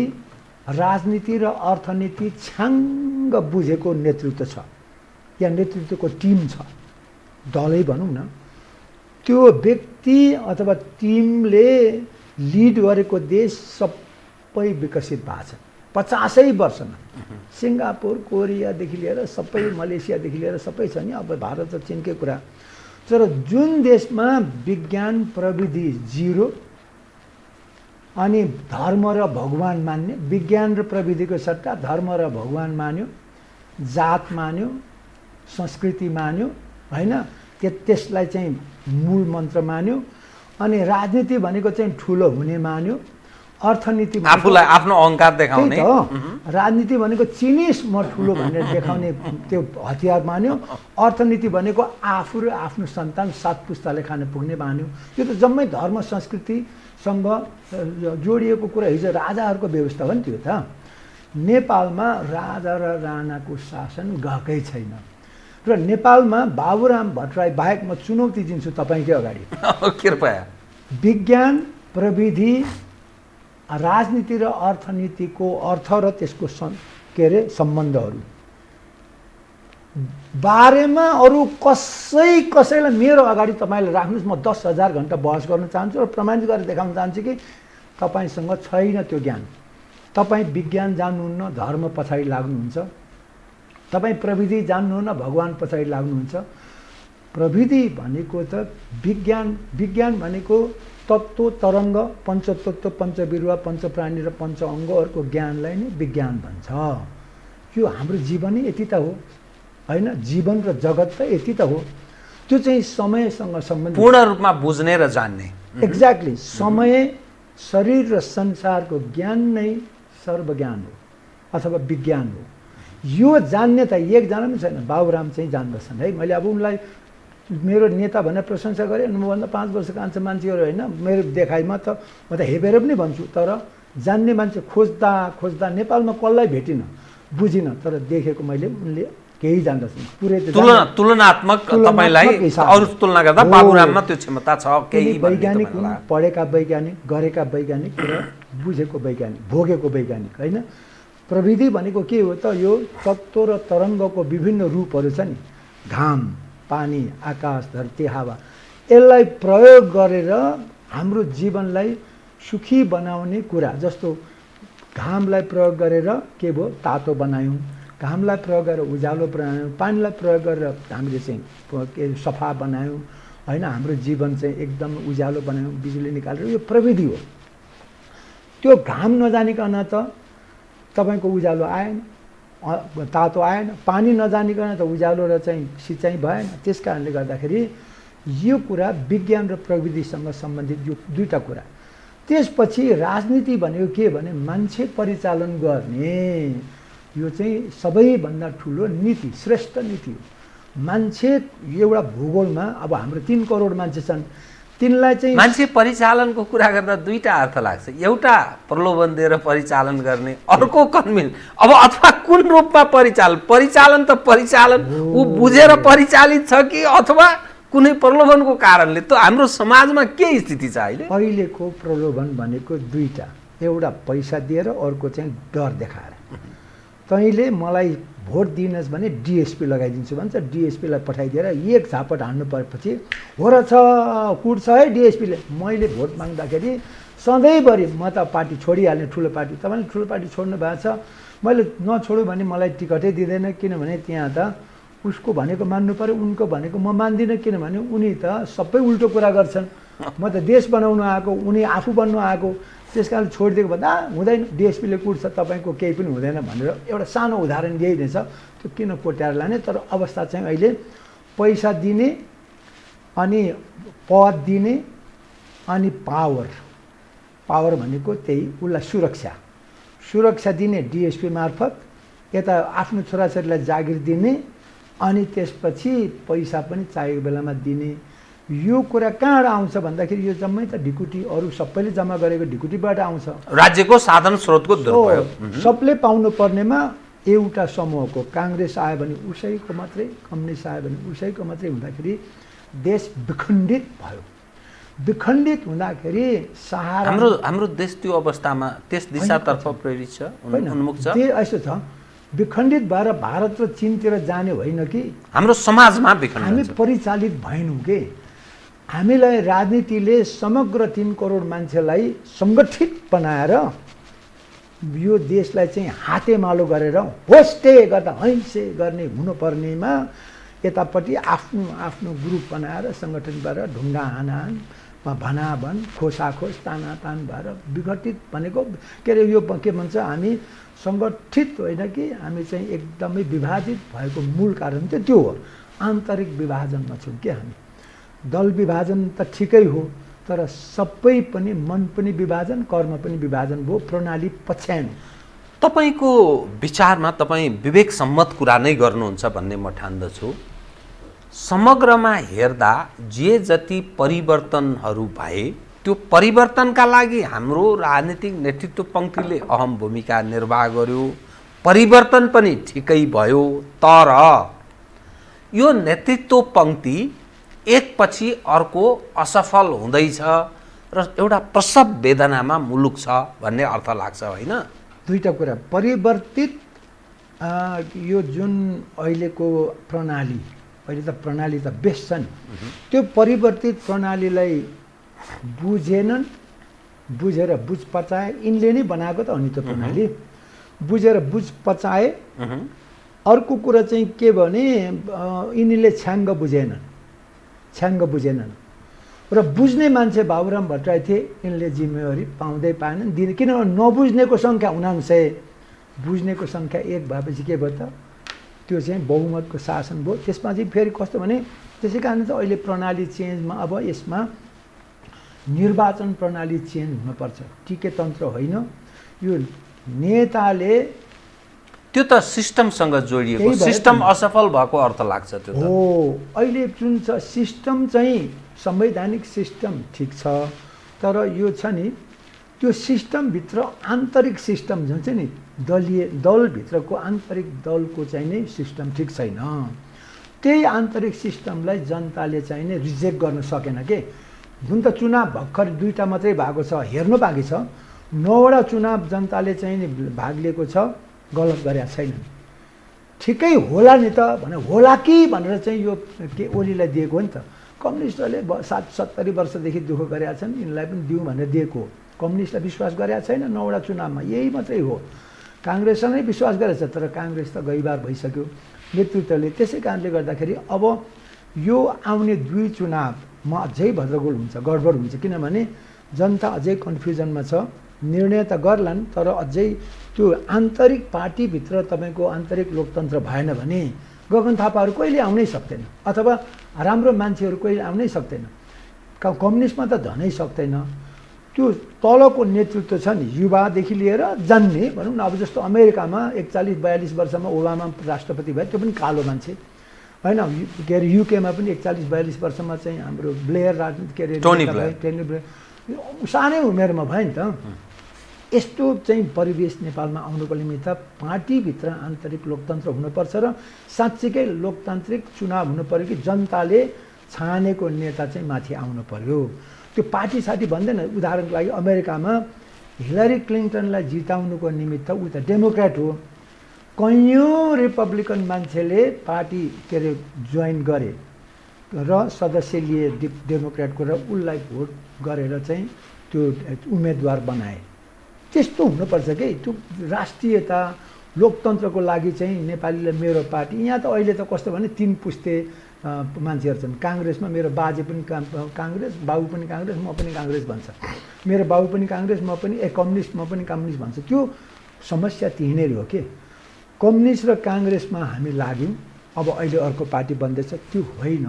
राजनीति र अर्थनीति छ्याङ्ग बुझेको नेतृत्व छ या नेतृत्वको टिम छ दलै भनौँ न त्यो व्यक्ति अथवा टिमले लिड गरेको देश सबै विकसित भएको छ 50 वर्षमा सिङ्गापुर कोरियादेखि लिएर सबै मलेसियादेखि लिएर सबै छ नि अब भारत र चीनकै कुरा तर जुन देशमा विज्ञान प्रविधि जिरो अनि धर्म र भगवान मान्ने विज्ञान र प्रविधिको सट्टा धर्म र भगवान मान्यो जात मान्यो संस्कृति मान्यो होइन, त्यसलाई चाहिँ मूल मन्त्र मान्यो। अनि राजनीति भनेको चाहिँ ठुलो हुने मान्यो। अर्थनीति आफूलाई आफ्नो अहङ्कार देखाउने, राजनीति भनेको चिनिस म ठुलो भनेर देखाउने त्यो हतियार मान्यो। अर्थनीति भनेको आफू र आफ्नो सन्तान 7 पुस्ताले खान पुग्ने मान्यो। यो त जम्मै धर्म संस्कृतिसँग जोडिएको कुरा। हिजो राजाहरूको व्यवस्था हो नि त्यो त। नेपालमा राजा र राणाको शासन गएकै छैन र नेपालमा बाबुराम भट्टराई बाहेक म चुनौती दिन्छु तपाईँकै अगाडि, कृपया विज्ञान प्रविधि राजनीति र अर्थनीतिको अर्थ र त्यसको सम्बन्धहरू बारेमा अरू कसैलाई मेरो अगाडि तपाईँले राख्नुहोस्, म 10,000 घन्टा बहस गर्न चाहन्छु र प्रमाणित गरेर देखाउन चाहन्छु कि तपाईँसँग छैन त्यो ज्ञान। तपाईँ विज्ञान जान्नुहुन्न, धर्म पछाडि लाग्नुहुन्छ। तपाईँ प्रविधि जान्नुहुन्न, भगवान पछाडि लाग्नुहुन्छ। प्रविधि भनेको त विज्ञान भनेको तत्त्व, तरङ्ग, पञ्चतत्त्व, पञ्चबिरुवा, पञ्चप्राणी र पञ्च अङ्गहरूको ज्ञानलाई नै विज्ञान भन्छ। यो हाम्रो जीवनै यति त हो होइन, जीवन र जगत त यति त हो। त्यो चाहिँ समयसँग सम्बन्धित, पूर्ण रूपमा बुझ्ने र जान्ने। एक्ज्याक्टली। समय, शरीर र संसारको ज्ञान नै सर्वज्ञान हो अथवा विज्ञान हो। यो जान्ने त एकजना पनि छैन। बाबुराम चाहिँ जान्दछन् है। मैले अब उनलाई मेरो नेता भनेर प्रशंसा गरेँ। मभन्दा 5 वर्ष कान्छा मान्छेहरू होइन, मेरो देखाइमा त म त हेपेर पनि भन्छु। तर जान्ने मान्छे खोज्दा नेपालमा कसलाई भेटिनँ, बुझिनँ। तर देखेको मैले उनले केही जान्दछन्। पुरै तुलनात्मक तपाईँलाई अरू तुलना गर्दा बाबुराममा त्यो क्षमता छ। केही वैज्ञानिक हुन्, पढेका वैज्ञानिक, गरेका वैज्ञानिक र बुझेको वैज्ञानिक, भोगेको वैज्ञानिक होइन। प्रविधि भनेको के हो त? यो तत्त्व र तरङ्गको विभिन्न रूपहरू छ नि, घाम, पानी, आकाश, धरती, हावा, यसलाई प्रयोग गरेर हाम्रो जीवनलाई सुखी बनाउने कुरा। जस्तो घामलाई प्रयोग गरेर के भयो? तातो बनायौँ। घामलाई प्रयोग गरेर उज्यालो बनायौँ। पानीलाई प्रयोग गरेर हामीले चाहिँ सफा बनायौँ होइन। हाम्रो जीवन चाहिँ एकदम उज्यालो बनायौँ, बिजुली निकालेर। यो प्रविधि हो। त्यो घाम नजानिकन त तपाईँको उज्यालो आएन, तातो आएन। पानी नजानिकन त उज्यालो र चाहिँ सिँचाइ भएन। त्यस कारणले गर्दाखेरि यो कुरा विज्ञान र प्रविधिसँग सम्बन्धित यो दुईटा कुरा। त्यसपछि राजनीति भनेको के भने मान्छे परिचालन गर्ने, यो चाहिँ सबैभन्दा ठुलो नीति, श्रेष्ठ नीति हो। मान्छे एउटा भूगोलमा अब हाम्रो 3 करोड मान्छे छन्, तिनलाई चाहिँ मान्छे परिचालनको कुरा गर्दा दुईटा अर्थ लाग्छ। एउटा प्रलोभन दिएर परिचालन गर्ने, अर्को कन्भिन्स। अब अथवा कुन रूपमा परिचालन त परिचालन ऊ बुझेर परिचालित छ कि अथवा कुनै प्रलोभनको कारणले। त हाम्रो समाजमा के स्थिति छ अहिले? अहिलेको प्रलोभन भनेको दुईटा, एउटा पैसा दिएर, अर्को चाहिँ डर देखाएर। तैँले मलाई भोट दिनुहोस् भने डिएसपी लगाइदिन्छु भन्छ। डिएसपीलाई पठाइदिएर एक झापट हान्नु परेपछि हो र छ कुट्छ है डिएसपीले। मैले भोट माग्दाखेरि सधैँभरि म त पार्टी छोडिहाल्ने, ठुलो पार्टी। तपाईँले ठुलो पार्टी छोड्नु भएको छ, मैले नछोड्यो भने मलाई टिकटै दिँदैन। किनभने त्यहाँ त उसको भनेको मान्नु पऱ्यो, उनको भनेको म मान्दिनँ। किनभने उनी त सबै उल्टो कुरा गर्छन्। म त देश बनाउनु आएको, उनी आफू बन्नु आएको। त्यस कारण छोडिदिएको भन्दा हुँदैन, डिएसपीले कुट्छ, तपाईँको केही पनि हुँदैन भनेर एउटा सानो उदाहरण यही नै छ। त्यो किन कोट्याएर लाने? तर अवस्था चाहिँ अहिले पैसा दिने अनि पद दिने अनि पावर भनेको त्यही उसलाई सुरक्षा दिने डिएसपी मार्फत, यता आफ्नो छोराछोरीलाई जागिर दिने अनि त्यसपछि पैसा पनि चाहिएको बेलामा दिने। यो कुरा कहाँबाट आउँछ भन्दाखेरि यो जम्मै त ढिकुटी, अरू सबैले जम्मा गरेको ढिकुटीबाट आउँछ। राज्यको साधन स्रोतको दुरुपयोग। सबले पाउनु पर्नेमा एउटा समूहको, काङ्ग्रेस आयो भने उसैको मात्रै, कम्युनिस्ट आयो भने उसैको मात्रै हुँदाखेरि देश विखण्डित भयो। विखण्डित हुँदाखेरि सहारा हाम्रो देश त्यो अवस्थामा त्यस दिशातर्फ प्रेरित छ, उन्मुख छ। यसो छ, विखण्डित भएर भारत र चीनतिर जाने होइन कि हाम्रो समाजमा विखण्डन। हामी परिचालित भएनौँ के। हामीलाई राजनीतिले समग्र 3 करोड मान्छेलाई सङ्गठित बनाएर यो देशलाई चाहिँ हातेमालो गरेर होस्टे गर्दा हैसे गर्ने हुनुपर्नेमा यतापट्टि आफ्नो ग्रुप बनाएर सङ्गठन गरेर ढुङ्गा हानाहान भनाभन खोसाखोस तानातान भएर विघटित भनेको के अरे यो के भन्छ हामी सङ्गठित होइन कि हामी चाहिँ एकदमै विभाजित भएको मूल कारण चाहिँ त्यो हो। आन्तरिक विभाजनमा छौँ के हामी। दल विभाजन त ठिकै हो तर सबै पनि मन पनि विभाजन कर्म पनि विभाजन भयो, प्रणाली पछ्याउनु। तपाईँको विचारमा तपाईँ विवेक सम्मत कुरा नै गर्नुहुन्छ भन्ने म ठान्दछु। समग्रमा हेर्दा जे जति परिवर्तनहरू भए त्यो परिवर्तनका लागि हाम्रो राजनीतिक नेतृत्व पङ्क्तिले अहम भूमिका निर्वाह गर्यो, परिवर्तन पनि ठिकै भयो। तर यो नेतृत्व पङ्क्ति एकपछि अर्को असफल हुँदैछ र एउटा प्रसव वेदनामा मुलुक छ भन्ने अर्थ लाग्छ होइन? दुईटा कुरा परिवर्तित यो जुन अहिलेको प्रणाली, अहिले त प्रणाली त बेस्ट छ नि, त्यो परिवर्तित प्रणालीलाई बुझेनन्, बुझेर बुझ पचाए। यिनले नै बनाएको त हो नि त्यो प्रणाली, बुझेर बुझ पचाए। अर्को कुरा चाहिँ के भने यिनीले छ्याङ्ग बुझेनन् र बुझ्ने मान्छे बाबुराम भट्टराई थिए, यिनले जिम्मेवारी पाउँदै पाएनन् दिने। किनभने नबुझ्नेको सङ्ख्या 79, बुझ्नेको सङ्ख्या 1 भएपछि के भयो त त्यो चाहिँ बहुमतको शासन भयो। त्यसमा चाहिँ फेरि कस्तो भने त्यसै कारण त अहिले प्रणाली चेन्जमा अब यसमा निर्वाचन प्रणाली चेन्ज हुनुपर्छ, टिके तन्त्र होइन। यो नेताले त्यो त सिस्टमसँग जोडिएको, सिस्टम असफल भएको अर्थ लाग्छ त्यो त। हो, अहिले जुन छ सिस्टम चाहिँ संवैधानिक सिस्टम ठिक छ तर यो छ नि त्यो सिस्टमभित्र आन्तरिक सिस्टम जुन चाहिँ नि दलीय दलभित्रको आन्तरिक दलको चाहिँ नै सिस्टम ठिक छैन। त्यही आन्तरिक सिस्टमलाई जनताले चाहिँ नै रिजेक्ट गर्न सकेन के। जुन त चुनाव भर्खर 2टा मात्रै भएको छ, हेर्नु बाँकी छ। 9वटा चुनाव जनताले चाहिँ नि भाग लिएको छ, गलत गरेका छैनन्। ठिकै होला नि त भने होला कि भनेर चाहिँ यो के ओलीलाई दिएको हो नि त। कम्युनिस्टहरूले 70 वर्षदेखि दुःख गरेका छन्, यिनलाई पनि दिउँ भनेर दिएको। कम्युनिस्टलाई विश्वास गरेका छैन 9वटा चुनावमा, यही मात्रै हो। काङ्ग्रेससँगै विश्वास गरेछ तर काङ्ग्रेस त गइबार भइसक्यो नेतृत्वले। त्यसै कारणले गर्दाखेरि अब यो आउने 2 चुनावमा अझै भद्रगोल हुन्छ, गडबड हुन्छ। किनभने जनता अझै कन्फ्युजनमा छ। निर्णय त गर्लान् तर अझै त्यो आन्तरिक पार्टीभित्र तपाईँको आन्तरिक लोकतन्त्र भएन भने गगन थापाहरू कहिले आउनै सक्दैन, अथवा राम्रो मान्छेहरू कहिले आउनै सक्दैन। कम्युनिस्टमा त झनै सक्दैन। त्यो तलको नेतृत्व छ नि, युवादेखि लिएर जान्ने भनौँ न। अब जस्तो अमेरिकामा 41-42 वर्षमा ओबामा राष्ट्रपति भए, त्यो पनि कालो मान्छे होइन। के अरे युकेमा पनि 41-42 वर्षमा चाहिँ हाम्रो ब्लेयर के अरे टोनी ब्लेयर सानै उमेरमा भयो नि त। यस्तो चाहिँ परिवेश नेपालमा आउनुको निमित्त पार्टीभित्र आन्तरिक लोकतन्त्र हुनुपर्छ र साँच्चीकै लोकतान्त्रिक चुनाव हुनु पर्यो कि जनताले छानेको नेता चाहिँ माथि आउनु पर्यो। त्यो पार्टी साथी भन्दैन। उदाहरणको लागि अमेरिकामा हिलरी क्लिन्टनलाई जिताउनुको निमित्त ऊ त डेमोक्रेट हो, कैयौँ रिपब्लिकन मान्छेले पार्टी के अरे जोइन गरे र सदस्य लिए डेमोक्रेटको र उसलाई भोट गरेर चाहिँ त्यो उम्मेदवार बनाए। त्यस्तो हुनुपर्छ कि त्यो राष्ट्रियता लोकतन्त्रको लागि चाहिँ नेपालीले मेरो पार्टी। यहाँ त अहिले त कस्तो भने 3 पुस्ते मान्छेहरू छन्। काङ्ग्रेसमा मेरो बाजे पनि काङ्ग्रेस, बाबु पनि काङ्ग्रेस, म पनि काङ्ग्रेस भन्छ। मेरो बाबु पनि काङ्ग्रेस, म पनि कम्युनिस्ट, म पनि कम्युनिस्ट भन्छ। त्यो समस्या त्यहीँनेरि हो कि कम्युनिस्ट र काङ्ग्रेसमा हामी लाग्यौँ, अब अहिले अर्को पार्टी बन्दैछ, त्यो होइन।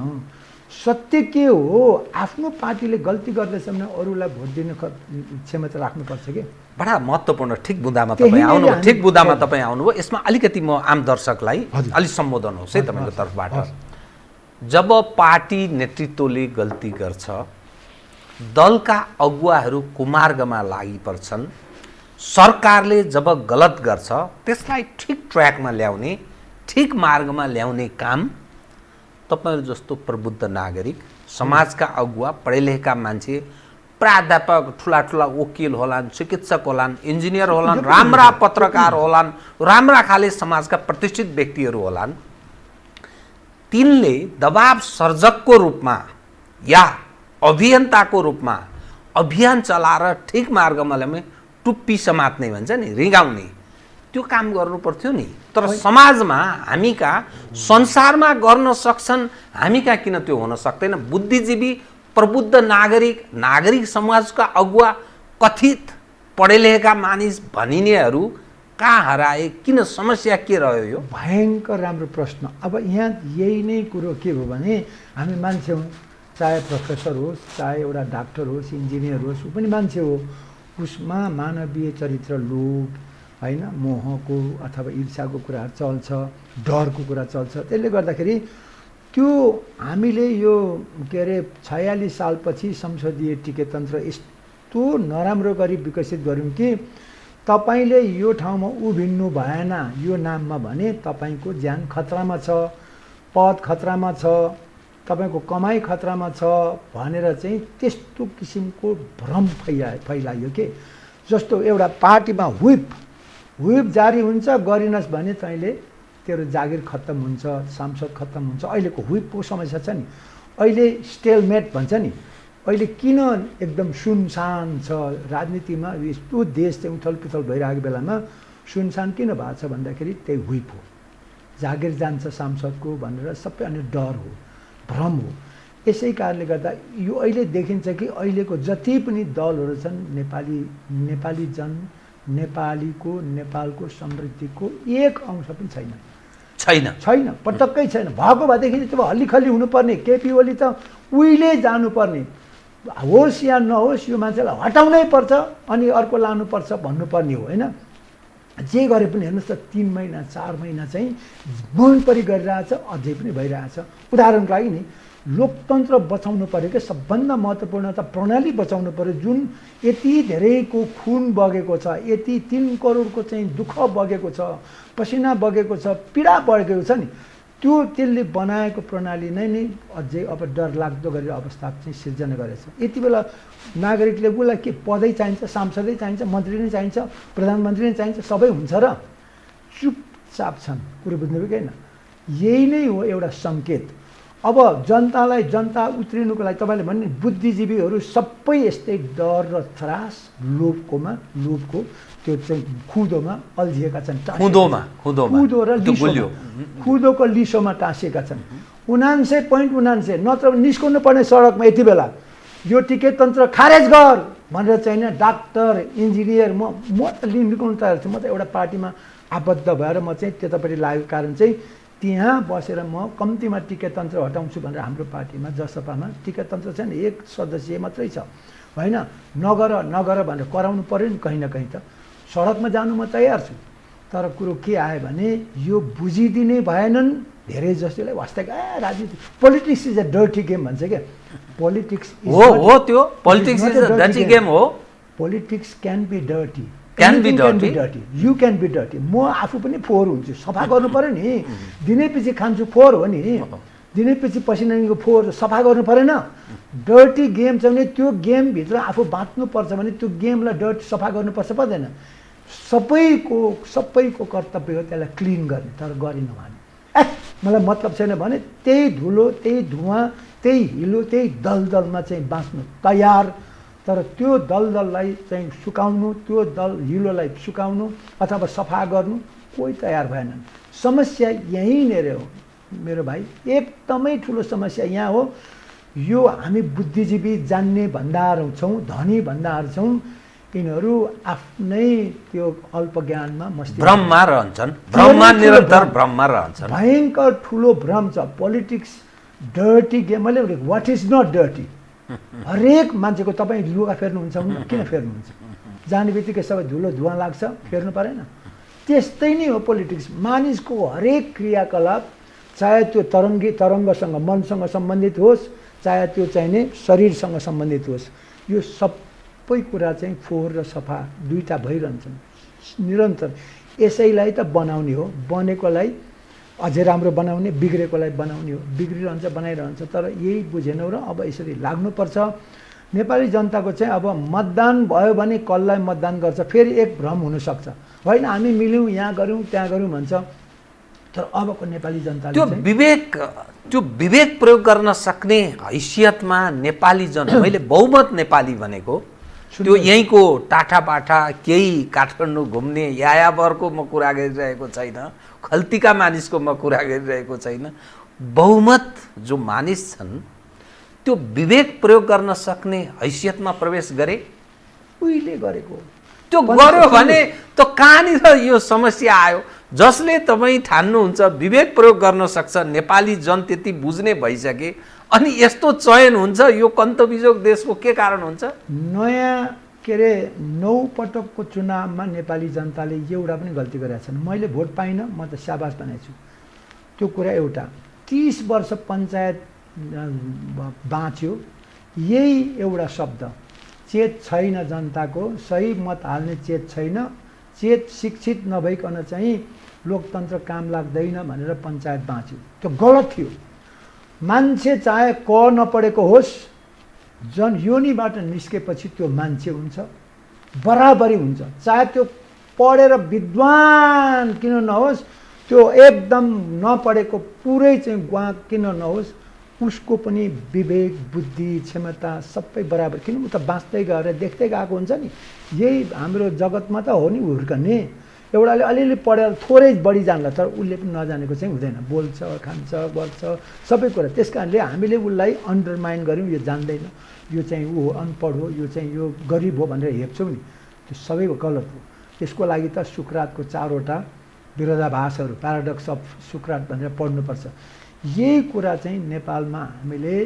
सत्य के हो, आफ्नो पार्टीले गल्ती गर्दैछ भने अरूलाई भोट दिने क्षमता राख्नुपर्छ कि। बडा महत्त्वपूर्ण ठिक बुँदामा तपाईँ आउनुभयो, ठिक बुँदामा तपाईँ आउनुभयो। यसमा अलिकति म आम दर्शकलाई अलिक सम्बोधन होस् है तपाईँको तर्फबाट। जब पार्टी नेतृत्वले गल्ती गर्छ, दलका अगुवाहरू कुमार्गमा लागिपर्छन्, सरकारले जब गलत गर्छ त्यसलाई ठिक ट्र्याकमा ल्याउने, ठिक मार्गमा ल्याउने काम तपाईहरू जस्तो प्रबुद्ध नागरिक, समाजका अगुवा, पढेलेखेका मान्छे, प्राध्यापक, ठुला ठुला वकिल होलान्, चिकित्सक होलान्, इन्जिनियर होलान्, राम्रा पत्रकार होलान्, राम्रा खाले समाजका प्रतिष्ठित व्यक्तिहरू होलान्, तिनले दबाब सर्जकको रूपमा या अभियन्ताको रूपमा अभियान चलाएर ठिक मार्गमा ल्याउने, टुप्पी समात्ने भन्छ नि, रिगाउने, त्यो काम गर्नु पर्थ्यो नि। तर समाजमा हामीका संसारमा गर्न सक्छन्, हामीका किन त्यो हुन सक्दैन? बुद्धिजीवी प्रबुद्ध नागरिक समाजका अगुवा कथित पढे लेखेका मानिस भनिनेहरू कहाँ हराए? किन समस्या के रह्यो यो? भयङ्कर राम्रो प्रश्न। अब यहाँ यही नै कुरो के हो भने हामी मान्छे हौँ, चाहे प्रोफेसर होस्, चाहे एउटा डाक्टर होस्, इन्जिनियर होस्, ऊ पनि मान्छे हो। उसमा मानवीय चरित्र, लोभ होइन, मोहको अथवा ईर्ष्याको कुराहरू चल्छ, डरको कुरा चल्छ। त्यसले गर्दाखेरि त्यो हामीले यो के अरे 46 सालपछि संसदीय टिकेतन्त्र यस्तो नराम्रो गरी विकसित गऱ्यौँ कि तपाईले यो ठाउँमा उभिन्नु भएन यो नाममा भने तपाईको ज्यान खतरामा छ, पद खतरामा छ, तपाईको कमाई खतरामा छ भनेर चाहिँ त्यस्तो किसिमको भ्रम फैलायो के। जस्तो एउटा पार्टीमा व्हिप जारी हुन्छ, गरिनस् भने तैँले तेरो जागिर खत्तम हुन्छ, सांसद खत्तम हुन्छ। अहिलेको व्हिपको समस्या छ नि, अहिले स्टेलमेट भन्छ नि। अहिले किन एकदम सुनसान छ राजनीतिमा, यस्तो देश चाहिँ उथलपुथल भइरहेको बेलामा सुनसान किन भएको छ भन्दाखेरि त्यही व्हिप हो, जागिर जान्छ सांसदको भनेर सबै अनि डर हो, भ्रम हो। यसै कारणले गर्दा यो अहिले देखिन्छ कि अहिलेको जति पनि दलहरू छन् नेपाली जन, नेपालीको, नेपालको समृद्धिको एक अंश पनि छैन, पटक्कै छैन। भएको भएदेखि त्यो हल्लीखल्ली हुनुपर्ने, केपी ओली त उहिले जानुपर्ने, होस् या नहोस् यो मान्छेलाई हटाउनै पर्छ अनि अर्को लानुपर्छ भन्नुपर्ने हो होइन। जे गरे पनि हेर्नुहोस् त 3 महिना 4 महिना चाहिँ मनपरी गरिरहेछ, अझै पनि भइरहेछ। उदाहरणको लागि नि लोकतन्त्र बचाउनु पऱ्यो कि सबभन्दा महत्त्वपूर्ण त प्रणाली बचाउनु पऱ्यो, जुन यति धेरैको खुन बगेको छ, यति 3 करोडको चाहिँ दुःख बगेको छ, पसिना बगेको छ, पीडा बगेको छ नि, त्यसले बनाएको प्रणाली नै अझै अब डरलाग्दो गरेर अवस्था चाहिँ सिर्जना गरेछ। यति बेला नागरिकले उसलाई के पदै चाहिन्छ, सांसदै चाहिन्छ, मन्त्री नै चाहिन्छ, प्रधानमन्त्री नै चाहिन्छ, सबै हुन्छ र चुपचाप छन्। कुरो बुझ्नुभयो कि होइन? यही नै हो एउटा सङ्केत। अब जनता उत्रिनुको लागि तपाईँले भन्ने बुद्धिजीवीहरू सबै यस्तै डर र त्रास, लोभको त्यो चाहिँ खुँदोमा अल्झिएका छन्, खुँदोको लिसोमा टाँसिएका छन्। 79.79 नत्र निस्कनु पर्ने सडकमा यति बेला यो टिकेटतन्त्र खारेज गर भनेर चाहिँ डाक्टर, इन्जिनियर, म त निस्कनु तयार छु। म त एउटा पार्टीमा आबद्ध भएर म चाहिँ त्यतापट्टि लागेको कारण चाहिँ त्यहाँ बसेर म कम्तीमा टिकेटतन्त्र हटाउँछु भनेर हाम्रो पार्टीमा जसपामा टिकेटतन्त्र छैन, 1 सदस्य मात्रै छ होइन। नगर भनेर कराउनु पर्यो नि कहीँ न कहीँ त। सडकमा जानु म तयार छु, तर कुरो के आयो भने यो बुझिदिने भएनन् धेरै जसोले। वास्तविक राजनीति, politics is a dirty game भन्छ क्या। पोलिटिक्स हो त्यो politics is a dirty game हो। Politics can be dirty, you can be dirty. म आफू पनि फोहोर हुन्छु, सफा गर्नु पर्यो नि। दिनैपछि खान्छु फोहोर हो नि, दिनैपछि पसिना निको फोहोर सफा गर्नु परेन। डर्टी गेम छ भने त्यो गेमभित्र आफू बाँच्नुपर्छ भने त्यो गेमलाई डर्टी सफा गर्नुपर्छ पर्दैन? सबैको कर्तव्य हो त्यसलाई क्लिन गर्ने, तर गरिन भने मलाई मतलब छैन भने त्यही धुलो, त्यही धुवाँ, त्यही हिलो, त्यही दलदलमा चाहिँ बाँच्नु तयार। तर त्यो दलदललाई चाहिँ सुकाउनु, त्यो हिलोलाई सुकाउनु अथवा सफा गर्नु कोही तयार भएनन्। समस्या यहीँनिर हो मेरो भाइ, एकदमै ठुलो समस्या यहाँ हो। यो हामी बुद्धिजीवी जान्ने भन्दाहरू छौँ, धनी भन्दाहरू छौँ, यिनीहरू आफ्नै त्यो अल्प ज्ञानमा भ्रममा रहन्छन्, भयङ्कर ठुलो भ्रम छ। Politics dirty game. मैले वाट इज नट डर्टी, हरेक मान्छेको तपाईँ लुगा फेर्नुहुन्छ किन फेर्नुहुन्छ? जाने बित्तिकै सबै धुवाँ लाग्छ, फेर्नु परेन? त्यस्तै नै हो पोलिटिक्स। मानिसको हरेक क्रियाकलाप, चाहे त्यो तरङ्गसँग मनसँग सम्बन्धित होस्, चाहे त्यो चाहिने शरीरसँग सम्बन्धित होस्, यो सबै कुरा चाहिँ फोहोर र सफा दुईटा भइरहन्छन् निरन्तर। यसैलाई त बनाउने हो, बनेकोलाई अझै राम्रो बनाउने, बिग्रेकोलाई बनाउने हो, बिग्रिरहन्छ, बनाइरहन्छ। तर यही बुझेनौँ र अब यसरी लाग्नुपर्छ। नेपाली जनताको चाहिँ अब मतदान भयो भने कसलाई मतदान गर्छ फेरि एक भ्रम हुनसक्छ होइन। हामी मिल्यौँ, यहाँ गऱ्यौँ, त्यहाँ गऱ्यौँ भन्छ, तर अबको नेपाली जनताले त्यो विवेक प्रयोग गर्न सक्ने हैसियतमा नेपाली जन, मैले बहुमत नेपाली भनेको त्यो यहीँको टाठापाठा केही काठमाडौँ घुम्ने यायावरको म कुरा गरिरहेको छैन, खल्तीका मानिसको म कुरा गरिरहेको छैन। बहुमत जो मानिस छन् त्यो विवेक प्रयोग गर्न सक्ने हैसियतमा प्रवेश गरे? उहिले गरेको त्यो गर्यो भने त कहाँनिर यो समस्या आयो? जसले तपाईँ ठान्नुहुन्छ विवेक प्रयोग गर्न सक्छ, नेपाली जन त्यति बुझ्ने भइसके, अनि यस्तो चयन हुन्छ, यो कन्तबिजोग देशको के कारण हुन्छ? नयाँ के अरे 9 पटकको चुनावमा नेपाली जनताले एउटा पनि गल्ती गरेका छन्। मैले भोट पाइनँ, म त शाबास बनाएको छु। त्यो कुरा एउटा। 30 वर्ष पञ्चायत बाँच्यो, यही एउटा शब्द चेत छैन जनताको, सही मत हाल्ने चेत छैन, चेत शिक्षित नभइकन चाहिँ लोकतन्त्र काम लाग्दैन भनेर पञ्चायत बाँच्यो। त्यो गलत थियो। मान्छे चाहे क नपढेको होस्, योनिबाट निस्केपछि त्यो मान्छे हुन्छ, बराबरी हुन्छ। चाहे त्यो पढेर विद्वान किन नहोस्, त्यो एकदम नपढेको पुरै चाहिँ गुवा किन नहोस्, उसको पनि विवेक, बुद्धि, क्षमता सबै बराबर। किन उ त बाँच्दै गएर देख्दै गएको हुन्छ नि। यही हाम्रो जगतमा त हो नि हुर्कने। एउटाले अलिअलि पढेर थोरै बढी जान्ला, तर उसले पनि नजानेको चाहिँ हुँदैन। बोल्छ, खान्छ, गर्छ, सबै कुरा। त्यस कारणले हामीले उसलाई अन्डरमाइन गऱ्यौँ, यो जान्दैन, यो चाहिँ ऊ अनपढ हो, यो चाहिँ यो गरिब हो भनेर हेप्छौँ नि, त्यो सबै गलत हो। त्यसको लागि त सुक्रातको 4वटा विरोधाभासहरू, प्याराडक्स अफ सुक्रात भनेर पढ्नुपर्छ। यही कुरा चाहिँ नेपालमा हामीले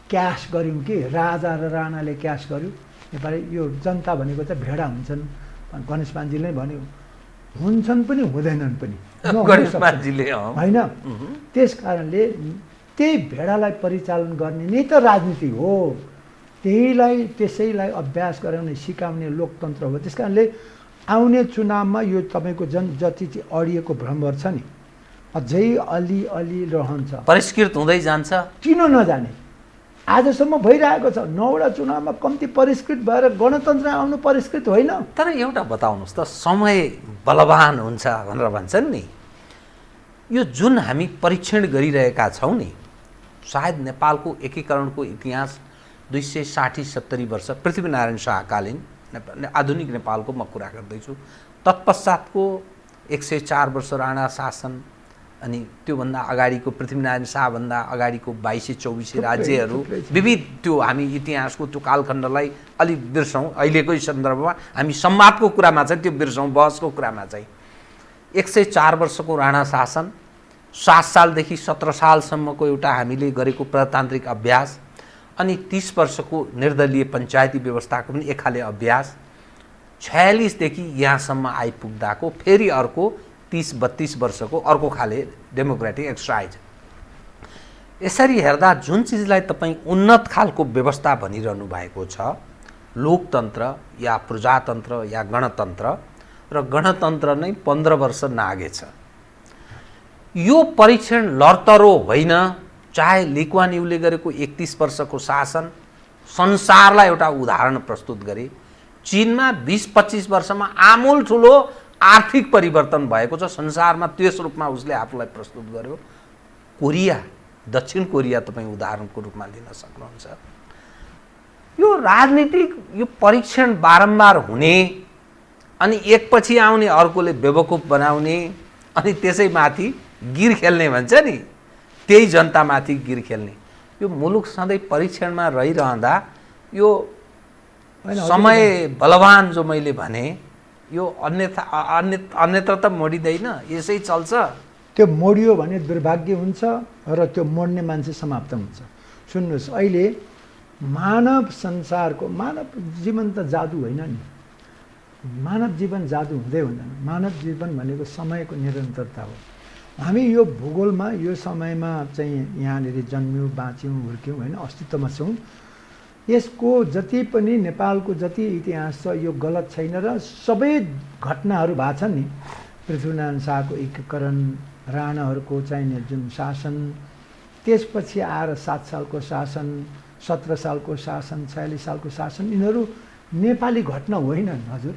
क्यास गऱ्यौँ कि राजा र राणाले क्यास गर्यो। नेपाली यो जनता भनेको चाहिँ भेडा हुन्छन्, गणेश मानजीले नै भन्यो, हुन्छन् पनि हुँदैनन् पनि होइन। त्यस कारणले त्यही भेडालाई परिचालन गर्ने नै त राजनीति हो। त्यसैलाई अभ्यास गराउने, सिकाउने लोकतन्त्र हो। त्यस कारणले आउने चुनावमा यो तपाईँको जति चाहिँ अडिएको भ्रमर छ नि, अझै अलि रहन्छ, परिष्कृत हुँदै जान्छ। किन नजाने? आजसम्म भइरहेको छ। 9वटा चुनावमा कम्ती परिष्कृत भएर गणतन्त्र आउनु परिष्कृत होइन। तर एउटा बताउनुहोस् त, समय बलवान हुन्छ भनेर भन्छन् नि, यो जुन हामी परीक्षण गरिरहेका छौँ नि, सायद नेपालको एकीकरणको इतिहास 260-70 वर्ष पृथ्वीनारायण शाहकालीन आधुनिक नेपालको म कुरा गर्दैछु। तत्पश्चातको 104 वर्ष राणा शासन, अनि त्योभन्दा अगाडिको पृथ्वीनारायण शाहभन्दा अगाडिको 22-24 राज्यहरू, विविध त्यो हामी इतिहासको त्यो कालखण्डलाई अलि बिर्सौँ। अहिलेकै सन्दर्भमा हामी संवादको कुरामा चाहिँ त्यो बिर्सौँ, बहसको कुरामा चाहिँ 104 वर्षको राणा शासन, 7 सालदेखि 17 सालसम्मको एउटा हामीले गरेको प्रजातान्त्रिक अभ्यास, अनि 30 वर्षको निर्दलीय पञ्चायती व्यवस्थाको पनि एक खाले अभ्यास, 46 देखि यहाँसम्म आइपुग्दाको फेरि अर्को 30-32 वर्षको अर्को खाले डेमोक्रेटिक एक्सर्साइज। यसरी हेर्दा जुन चिजलाई तपाईँ उन्नत खालको व्यवस्था भनिरहनु भएको छ, लोकतन्त्र या प्रजातन्त्र या गणतन्त्र, र गणतन्त्र नै 15 वर्ष नागेछ। यो परीक्षण लरतरो होइन। चाहे ली कुवान यूले गरेको 31 वर्षको शासन संसारलाई एउटा उदाहरण प्रस्तुत गरे। चीनमा 20-25 वर्षमा आमूल ठुलो आर्थिक परिवर्तन भएको छ संसारमा, त्यस रूपमा उसले आफूलाई प्रस्तुत गर्यो। कोरिया, दक्षिण कोरिया तपाईँ उदाहरणको रूपमा लिन सक्नुहुन्छ। यो राजनीतिक यो परीक्षण बारम्बार हुने, अनि एकपछि आउने अर्कोले बेवकुफ बनाउने, अनि त्यसैमाथि गिर खेल्ने भन्छ नि, त्यही जनतामाथि गिर खेल्ने। यो मुलुक सधैँ परीक्षणमा रहिरहँदा यो समय बलवान जो मैले भने, यो अन्यत्र त मोडिँदैन, यसै चल्छ। त्यो मोडियो भने दुर्भाग्य हुन्छ र त्यो मोड्ने मान्छे समाप्त हुन्छ। सुन्नुहोस्, अहिले मानव संसारको, मानव जीवन त जादु होइन नि, मानव जीवन जादु हुँदै हुँदैन। मानव जीवन भनेको समयको निरन्तरता हो। हामी यो भूगोलमा, यो समयमा चाहिँ यहाँनिर जन्म्यौँ, बाँच्यौँ, हुर्क्यौँ होइन, अस्तित्वमा छौँ। यसको जति पनि नेपालको जति इतिहास छ यो गलत छैन, र सबै घटनाहरू भएको छन् नि, पृथ्वीनारायण शाहको एकीकरण, राणाहरूको चाहिने जुन शासन, त्यसपछि आएर 7 सालको शासन, 17 सालको शासन, 46 सालको शासन, यिनीहरू नेपाली घटना होइनन् हजुर।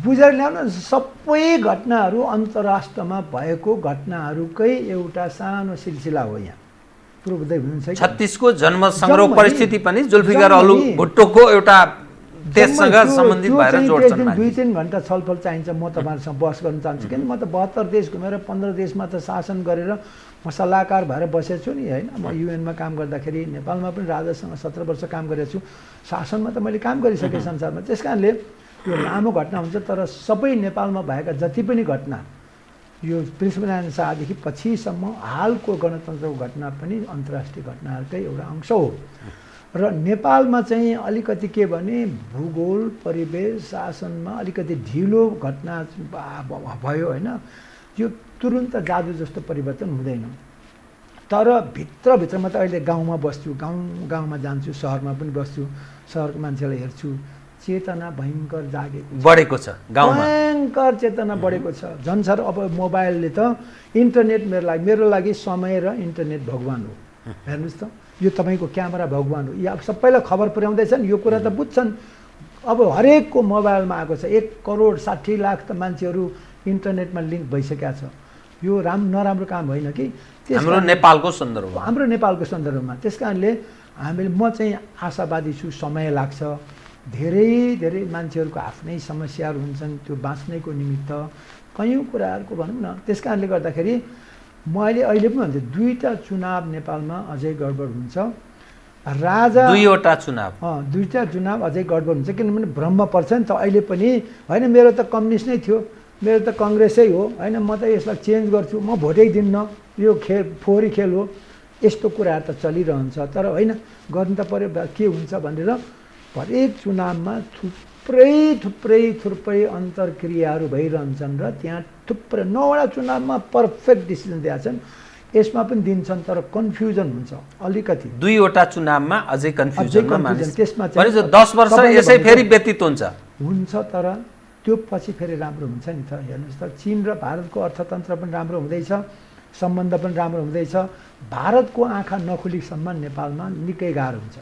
बुझेर ल्याउन, सबै घटनाहरू अन्तर्राष्ट्रमा भएको घटनाहरूकै एउटा सानो सिलसिला हो। यहाँ पूर्वोदय हुनुहुन्छ। 36 को जन्म सङ्ग्रह परिस्थिति पनि जुल्फिकार अली भुट्टोको एउटा देशसँग सम्बन्धित भएर जोड्छन्। 2-3 घण्टा छलफल चाहिन्छ। म तपाईँहरूसँग बहस गर्न चाहन्छु, किन म त 72 देश घुमेर 15 देशमा त शासन गरेर म सल्लाहकार भएर बसेको छु नि होइन, म युएनमा काम गर्दाखेरि नेपालमा पनि राजासँग 17 वर्ष काम गरेको छु, शासनमा त मैले काम गरिसकेँ संसारमा। त्यस कारणले यो लामो घटना हुन्छ, तर सबै नेपालमा भएका जति पनि घटना यो पृथ्वीनारायण शाहदेखि पछिसम्म हालको गणतन्त्रको घटना पनि अन्तर्राष्ट्रिय घटनाहरूकै एउटा अंश हो। र नेपालमा चाहिँ अलिकति के भने भूगोल परिवेश शासनमा अलिकति ढिलो घटना भयो होइन, यो तुरुन्त जादु जस्तो परिवर्तन हुँदैन। तर भित्रभित्रमा त अहिले गाउँमा बस्छु, गाउँमा जान्छु, सहरमा पनि बस्छु, सहरको मान्छेलाई हेर्छु, चेतना भयङ्कर जागेको बढेको छ गाउँमा, भयङ्कर चेतना बढेको छ। झन् सर अब मोबाइलले त इन्टरनेट मेरो लागि समय र इन्टरनेट भगवान हो। हेर्नुहोस् त, यो तपाईँको क्यामेरा भगवान हो। या सबैलाई खबर पुर्याउँदैछन्, यो कुरा त बुझ्छन्। अब हरेकको मोबाइलमा आएको छ, 1,60,00,000 त मान्छेहरू इन्टरनेटमा लिङ्क भइसकेका छ। यो नराम्रो काम होइन कि हाम्रो नेपालको सन्दर्भमा, हाम्रो नेपालको सन्दर्भमा। त्यस कारणले म चाहिँ आशावादी छु, समय लाग्छ। धेरै धेरै मान्छेहरूको आफ्नै समस्याहरू हुन्छन्, त्यो बाँच्नेको निमित्त कयौँ कुराहरूको भनौँ न। त्यस कारणले गर्दाखेरि म अहिले पनि भन्छु, 2टा चुनाव नेपालमा अझै गडबड हुन्छ। राजा 2वटा चुनाव 2टा चुनाव अझै गडबड हुन्छ, किनभने भ्रम पर्छ नि त। अहिले पनि होइन, मेरो त कम्युनिस्ट नै थियो, मेरो त कङ्ग्रेसै हो होइन, म त यसलाई चेन्ज गर्छु, म भोटै दिन्न, यो फोहोरी खेल हो, यस्तो कुराहरू त चलिरहन्छ। तर होइन, गर्नु त पऱ्यो, के हुन्छ भनेर हरेक चुनावमा थुप्रै अन्तर्क्रियाहरू भइरहन्छन् र त्यहाँ थुप्रै 9वटा चुनावमा पर्फेक्ट डिसिजन दिएका छन्, यसमा पनि दिन्छन्, तर कन्फ्युजन हुन्छ अलिकति। 2वटा चुनावमा अझै कन्फ्युजनमा मानिस, त्यसमा 10 वर्ष यसै फेरि व्यतीत हुन्छ। तर त्यो पछि फेरि राम्रो हुन्छ नि त। हेर्नुहोस् त, चीन र भारतको अर्थतन्त्र पनि राम्रो हुँदैछ, सम्बन्ध पनि राम्रो हुँदैछ। भारतको आँखा नखुलीसम्म नेपालमा निकै गाह्रो हुन्छ।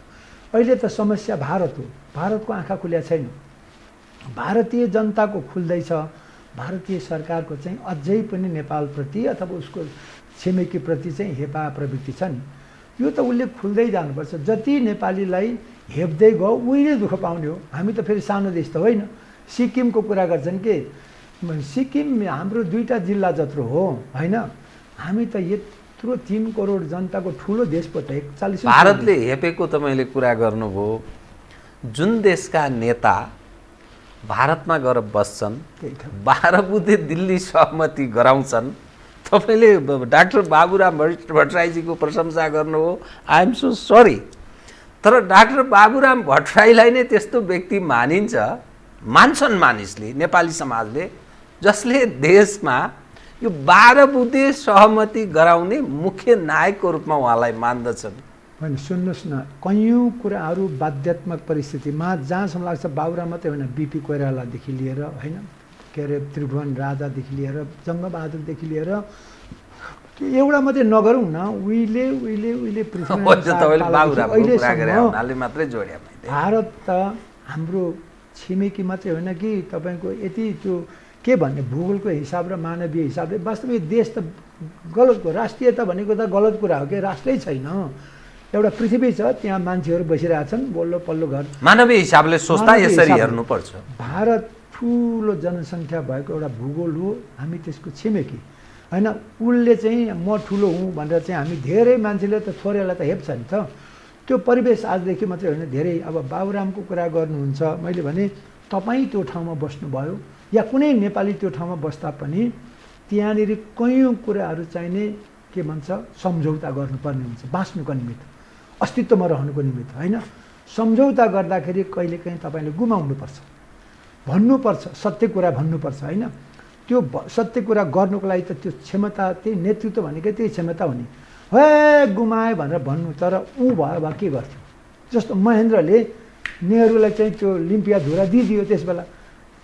अहिले त समस्या भारत हो, भारतको आँखा खुल्या छैन। भारतीय जनताको खुल्दैछ, भारतीय सरकारको चाहिँ अझै पनि नेपालप्रति अथवा उसको छिमेकीप्रति चाहिँ हेपा प्रवृत्ति छ नि। यो त उसले खुल्दै जानुपर्छ। जति नेपालीलाई हेप्दै गयो उहिले दुःख पाउने हो। हामी त फेरि सानो देश त होइन। सिक्किमको कुरा गर्छन् कि सिक्किम हाम्रो 2टा जिल्ला जत्रो हो होइन, हामी त यत्रो 3 करोड जनताको ठुलो देश पो त। 41 भारतले हेपेको तपाईँले कुरा गर्नुभयो। जुन देशका नेता भारतमा गएर बस्छन्, 12 बुँदे दिल्ली सहमति गराउँछन्, तपाईँले डाक्टर बाबुराम भट्टराईजीको प्रशंसा गर्नुभयो, आई एम सो सरी। तर डाक्टर बाबुराम भट्टराईलाई नै त्यस्तो व्यक्ति मान्छन् मानिसले, नेपाली समाजले, जसले देशमा यो 12 बुँदे सहमति गराउने मुख्य नायकको रूपमा उहाँलाई मान्दछन्। होइन, सुन्नुहोस् न, कयौँ कुराहरू बाध्यात्मक परिस्थितिमा जहाँसम्म लाग्छ बाबुराम मात्रै होइन, बिपी कोइरालादेखि लिएर होइन, के अरे त्रिभुवन राजादेखि लिएर जङ्गबहादुरदेखि लिएर एउटा मात्रै नगरौँ न, उहिले भारत त हाम्रो छिमेकी मात्रै होइन कि तपाईँको यति त्यो के भन्ने भूगोलको हिसाब र मानवीय हिसाबले वास्तविक देश त गलतको राष्ट्रियता भनेको त गलत कुरा हो कि, राष्ट्रै छैन। एउटा पृथ्वी छ, त्यहाँ मान्छेहरू बसिरहेछन्, बल्लो पल्लो घर। मानवीय हिसाबले सोच्दा यसरी हेर्नुपर्छ। भारत ठुलो जनसङ्ख्या भएको एउटा भूगोल हो, हामी त्यसको छिमेकी होइन। उसले चाहिँ म ठुलो हुँ भनेर चाहिँ हामी धेरै मान्छेले त थोरैलाई त हेप्छ नि त। त्यो परिवेश आजदेखि मात्रै होइन, धेरै। अब बाबुरामको कुरा गर्नुहुन्छ, मैले भने तपाईँ त्यो ठाउँमा बस्नुभयो या कुनै नेपाली त्यो ठाउँमा बस्दा पनि त्यहाँनिर कयौँ कुराहरू चाहिने के भन्छ सम्झौता गर्नुपर्ने हुन्छ बाँच्नुको निमित्त, अस्तित्वमा रहनुको निमित्त होइन। सम्झौता गर्दाखेरि कहिलेकाहीँ तपाईँले गुमाउनुपर्छ, भन्नुपर्छ, सत्य कुरा भन्नुपर्छ होइन। त्यो सत्य कुरा गर्नुको लागि त त्यो क्षमता, त्यही नेतृत्व भनेकै त्यही क्षमता हो नि। हे गुमाए भनेर भन्नु, तर ऊ भयो भए के गर्थ्यो? जस्तो महेन्द्रले नेहरूलाई चाहिँ त्यो लिम्पिया धुरा दिइदियो, त्यस बेला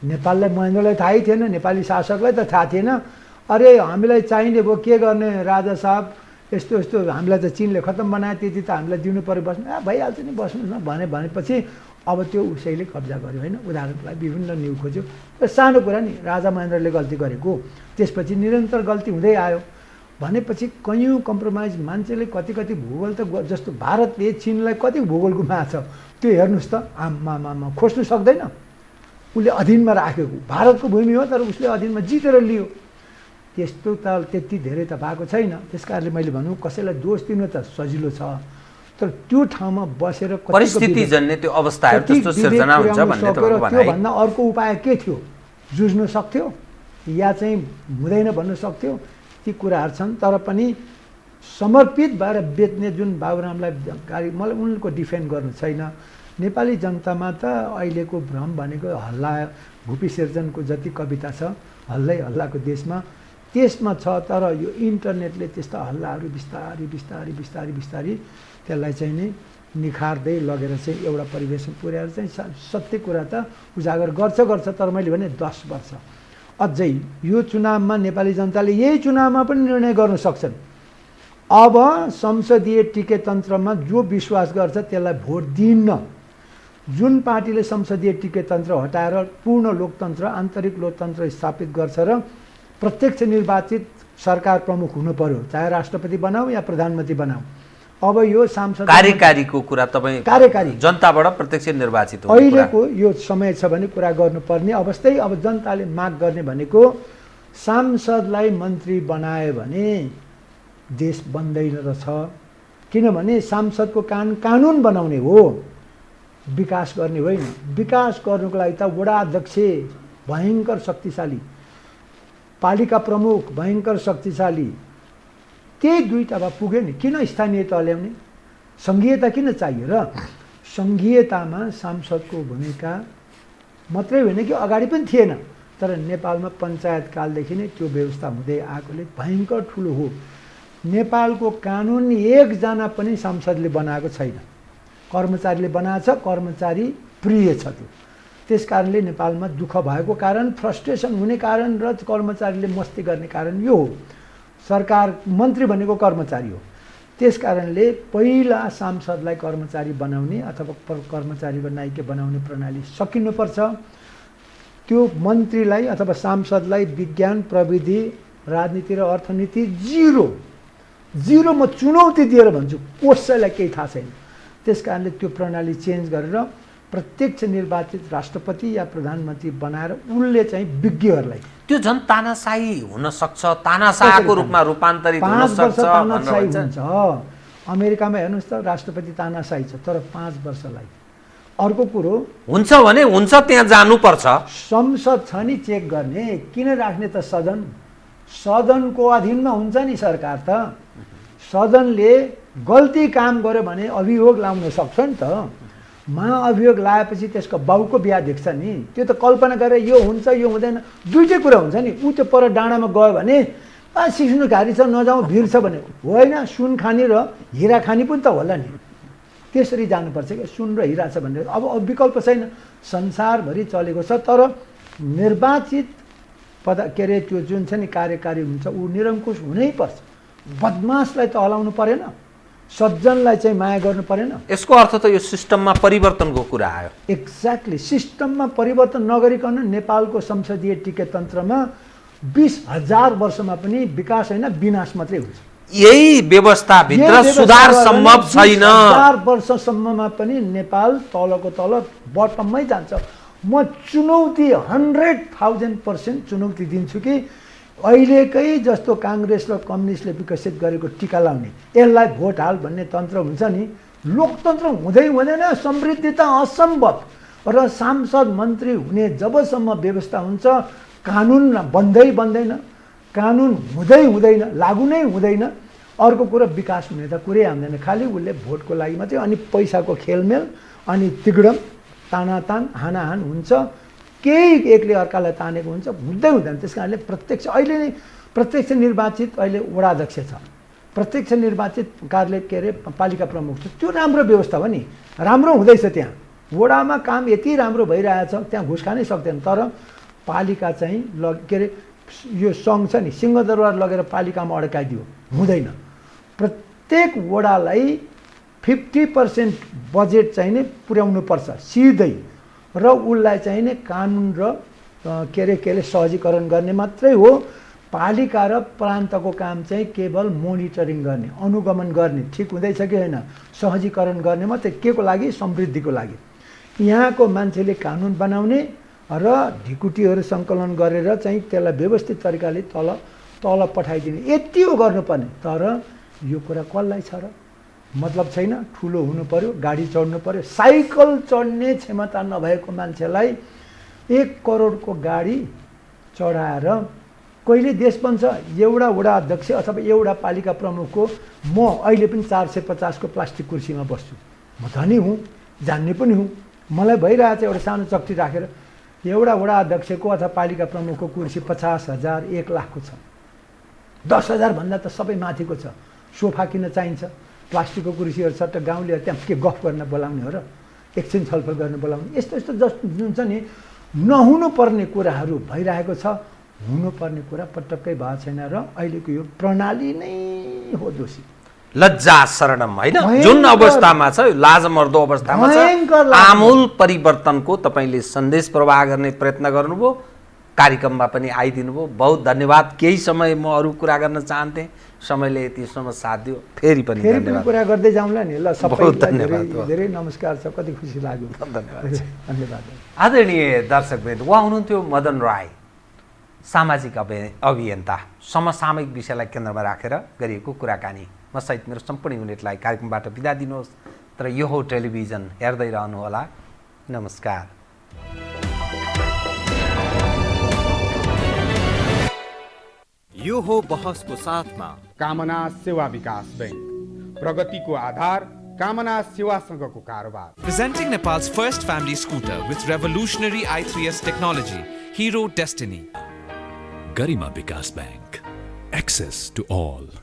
नेपाललाई महेन्द्रलाई थाहै थिएन, नेपाली शासकलाई त थाहा थिएन। अरे हामीलाई चाहिने भयो, के गर्ने राजा साहब, यस्तो यस्तो हामीलाई त चिनले खत्तम बनायो, त्यति त हामीलाई दिनु पऱ्यो, बस्नु भइहाल्छ नि, बस्नु न भनेपछि अब त्यो उसैले कब्जा गर्यो होइन। उदाहरणको लागि विभिन्न न्यु खोज्यो, सानो कुरा नि, राजा महेन्द्रले गल्ती गरेको, त्यसपछि निरन्तर गल्ती हुँदै आयो भनेपछि कयौँ कम्प्रोमाइज। मान्छेले कति भूगोल त जस्तो भारतले चिनलाई कति भूगोल गुमाएको छ त्यो हेर्नुहोस् त, आमामा खोज्नु सक्दैन। उसले अधीनमा राखेको भारतको भूमि हो, तर उसले अधीनमा जितेर लियो। त्यस्तो त त्यति धेरै त भएको छैन। त्यस कारणले मैले भनौँ कसैलाई दोष दिनु त सजिलो छ, तर त्यो ठाउँमा बसेर परिस्थितिजन्य त्यो अवस्थाहरू त्यस्तो सिर्जना हुन्छ भन्ने तपाईँको भनाइ। त्योभन्दा अर्को उपाय के थियो? जुझ्न सक्थ्यो या चाहिँ हुँदैन भन्न सक्थ्यो, ती कुराहरू छन्। तर पनि समर्पित भएर बेच्ने जुन बाबुरामलाई मलाई उनको डिफेन्ड गर्नु छैन। नेपाली जनतामा त अहिलेको भ्रम भनेको हल्ला, भुपी शेरचनको जति कविता छ हल्लै हल्लाको देशमा त्यसमा छ। तर यो इन्टरनेटले त्यस्ता हल्लाहरू बिस्तारी बिस्तारी बिस्तारी बिस्तारी त्यसलाई चाहिँ नि निखार्दै लगेर चाहिँ एउटा परिवेशमा पुर्याएर चाहिँ सत्य कुरा त उजागर गर्छ। तर मैले भने 10 वर्ष अझै यो चुनावमा नेपाली जनताले यही चुनावमा पनि निर्णय गर्न सक्छन्। अब संसदीय टिकेतन्त्रमा जो विश्वास गर्छ त्यसलाई भोट दिन्न। जुन पार्टीले संसदीय टिकेतन्त्र हटाएर पूर्ण लोकतन्त्र, आन्तरिक लोकतन्त्र स्थापित गर्छ र प्रत्यक्ष निर्वाचित सरकार प्रमुख हुनु पर्यो, चाहे राष्ट्रपति बनाऊ या प्रधानमन्त्री बनाऊ। अब यो सांसद कार्यकारीको कुरा तपाईँ कार्यकारी जनताबाट प्रत्यक्ष निर्वाचित हुने अहिलेको यो समय छ भने कुरा गर्नुपर्ने अवस्थै। अब जनताले माग गर्ने भनेको सांसदलाई मन्त्री बनायो भने देश बन्दैन रहेछ। किनभने सांसदको कानुन बनाउने हो, विकास गर्ने होइन। विकास गर्नुको लागि त वडा अध्यक्ष भयङ्कर शक्तिशाली, पालिका प्रमुख भयङ्कर शक्तिशाली, त्यही दुईटा भए पुग्यो नि। किन स्थानीयता ल्याउने? सङ्घीयता किन चाहियो र? सङ्घीयतामा सांसदको भूमिका मात्रै होइन कि अगाडि पनि थिएन, तर नेपालमा पञ्चायतकालदेखि नै त्यो व्यवस्था हुँदै आएकोले भयङ्कर ठुलो हो। नेपालको कानुन एकजना पनि सांसदले बनाएको छैन, कर्मचारीले बनाएको छ, कर्मचारी प्रिय छ त्यो। त्यस कारणले नेपालमा दुःख भएको कारण, फ्रस्ट्रेसन हुने कारण र कर्मचारीले मस्ती गर्ने कारण यो हो। सरकार मन्त्री भनेको कर्मचारी हो। त्यस कारणले पहिला सांसदलाई कर्मचारी बनाउने अथवा कर्मचारीको नायिका बनाउने प्रणाली सकिनुपर्छ। त्यो मन्त्रीलाई अथवा सांसदलाई विज्ञान, प्रविधि, राजनीति र अर्थनीति जिरो म चुनौती दिएर भन्छु, कसैलाई केही थाहा छैन। त्यस कारणले त्यो प्रणाली चेन्ज गरेर प्रत्यक्ष निर्वाचित राष्ट्रपति या प्रधानमन्त्री बनाएर उनले चाहिँ विज्ञहरूलाई त्यो झन् तानाशाही हुन सक्छ, तानाशाहको रूपमा रूपान्तरित हुन सक्छ तानाशाही हुन्छ। अमेरिकामा हेर्नुहोस् त राष्ट्रपति तानाशाही छ, तर 5 वर्षलाई। अर्को कुरो हुन्छ भने हुन्छ, त्यहाँ जानुपर्छ। संसद छ नि चेक गर्ने, किन राख्ने त सदन? सदनको अधीनमा हुन्छ नि सरकार त। सदनले गल्ती काम गर्यो भने अभियोग लाउन सक्छ नि त। महाअभियोग लाएपछि त्यसको बाउको बिहा देख्छ नि। त्यो त कल्पना गरेर यो हुन्छ यो हुँदैन, दुईटै कुरा हुन्छ नि। ऊ त्यो पर डाँडामा गयो भने सिक्नु घारी छ नजाउँ भिड छ भने होइन, सुन खानी र हिरा खानी पनि त होला नि। त्यसरी जानुपर्छ कि सुन र हिरा छ भनेर। अब विकल्प छैन, संसारभरि चलेको छ। तर निर्वाचित के अरे त्यो जुन छ नि कार्यकारी हुन्छ ऊ निरङ्कुश हुनैपर्छ। बदमासलाई त हलाउनु परेन, सज्जनलाई चाहिँ माया गर्नु परेन। यसको अर्थ त यो सिस्टममा परिवर्तनको कुरा आयो। एक्ज्याक्टली, सिस्टममा परिवर्तन नगरिकन नेपालको संसदीय टिकेतन्त्रमा 20,000 वर्षमा पनि विकास होइन विनाश मात्रै हुन्छ। यही व्यवस्थाभित्र सुधार सम्भव छैन। 1000 वर्षसम्ममा पनि नेपाल तलको तल बटममै जान्छ। म चुनौती 100,000% चुनौती दिन्छु कि अहिलेकै जस्तो काङ्ग्रेस र कम्युनिस्टले विकसित गरेको टिका लाउने, यसलाई भोट हाल भन्ने तन्त्र हुन्छ नि, लोकतन्त्र हुँदै हुँदैन, समृद्धि त असम्भव। र सांसद मन्त्री हुने जबसम्म व्यवस्था हुन्छ, कानुन बन्दैन, कानुन हुँदैन, लागू नै हुँदैन। अर्को कुरो विकास हुने त कुरै आउँदैन, खालि उसले भोटको लागि मात्रै, अनि पैसाको खेलमेल, अनि तिगडम, तानातान, हानाहान हुन्छ। केही एकले अर्कालाई तानेको हुन्छ, हुँदैन। त्यस कारणले अहिले नै प्रत्यक्ष निर्वाचित अहिले वडाध्यक्ष छ, प्रत्यक्ष निर्वाचित कार्यालय के अरे पालिका प्रमुख छ। त्यो राम्रो व्यवस्था हो नि, राम्रो हुँदैछ। त्यहाँ वडामा काम यति राम्रो भइरहेछ, त्यहाँ घुस खानै सक्दैन। तर पालिका चाहिँ के अरे यो सङ्घ छ नि, सिंहदरबार लगेर पालिकामा अड्काइदियो, हुँदैन। प्रत्येक वडालाई 50% बजेट चाहिँ नै पुर्याउनु पर्छ सिधै, र उसलाई चाहिँ नि कानुन र के अरे सहजीकरण गर्ने मात्रै हो। पालिका र प्रान्तको काम चाहिँ केवल मोनिटरिङ गर्ने, अनुगमन गर्ने, ठिक हुँदैछ कि होइन, सहजीकरण गर्ने मात्रै। के को लागि? समृद्धिको लागि। यहाँको मान्छेले कानुन बनाउने र ढिकुटीहरू सङ्कलन गरेर चाहिँ त्यसलाई व्यवस्थित तरिकाले तल तल पठाइदिने यति हो गर्नुपर्ने। तर यो कुरा कसलाई छ र? मतलब छैन, ठुलो हुनु पर्यो, गाडी चढ्नु पर्यो। साइकल चढ्ने क्षमता नभएको मान्छेलाई 1 करोडको गाडी चढाएर कहिले देश बन्छ? एउटा वडा अध्यक्ष अथवा एउटा पालिका प्रमुखको म अहिले पनि 450 को प्लास्टिक कुर्सीमा बस्छु। म धनी हुँ, जान्ने पनि हुँ, मलाई भइरहेछ एउटा सानो चक्टी राखेर। एउटा वडा अध्यक्षको अथवा पालिका प्रमुखको कुर्सी 50,000 1 लाखको छ। 10,000 भन्दा त सबै माथिको छ। सोफा किन चाहिन्छ? प्लास्टिकको कुर्सीहरू छ त गाउँले त्यहाँ के गफ गर्न बोलाउने हो र? एकछिन छलफल गर्न बोलाउने? यस्तो यस्तो जुन छ नि नहुनु पर्ने कुराहरू भइरहेको छ। हुनुपर्ने कुरा पटक्कै भएको छैन र अहिलेको यो प्रणाली नै हो दोषी। लज्जा शरणम होइन, जुन अवस्थामा छ, लाजमर्दो अवस्थामा छ। आमूल परिवर्तनको तपाईँले सन्देश प्रवाह गर्ने प्रयत्न गर्नुभयो, कार्यक्रममा पनि आइदिनु भयो। बहुत धन्यवाद। केही समय म अरू कुरा गर्न चाहन्थेँ, समयले यतिसम्म साथ दियो। फेरि पनि धन्यवाद। कुरा गर्दै जाउँला नि ल। बहुत धन्यवाद। धेरै नमस्कार छ, कति खुसी लाग्यो। धन्यवाद। धन्यवाद। आदरणीय दर्शकवृन्द, उहाँ हुनुहुन्थ्यो मदन राई, सामाजिक अभियन्ता। समसामयिक विषयलाई केन्द्रमा राखेर गरिएको कुराकानी। म सहित मेरो सम्पूर्ण युनिटलाई कार्यक्रमबाट बिदा दिनुहोस्। तर यो हो टेलिभिजन, हेर्दै रहनुहोला। नमस्कार। यो हो बहसको साथमा कामना सेवा विकास बैंक, प्रगतिको आधार कामना सेवासँगको कारोबार। Presenting Nepal's first family scooter with revolutionary i3S technology, Hero Destiny. Garima Vikas Bank. Access to all.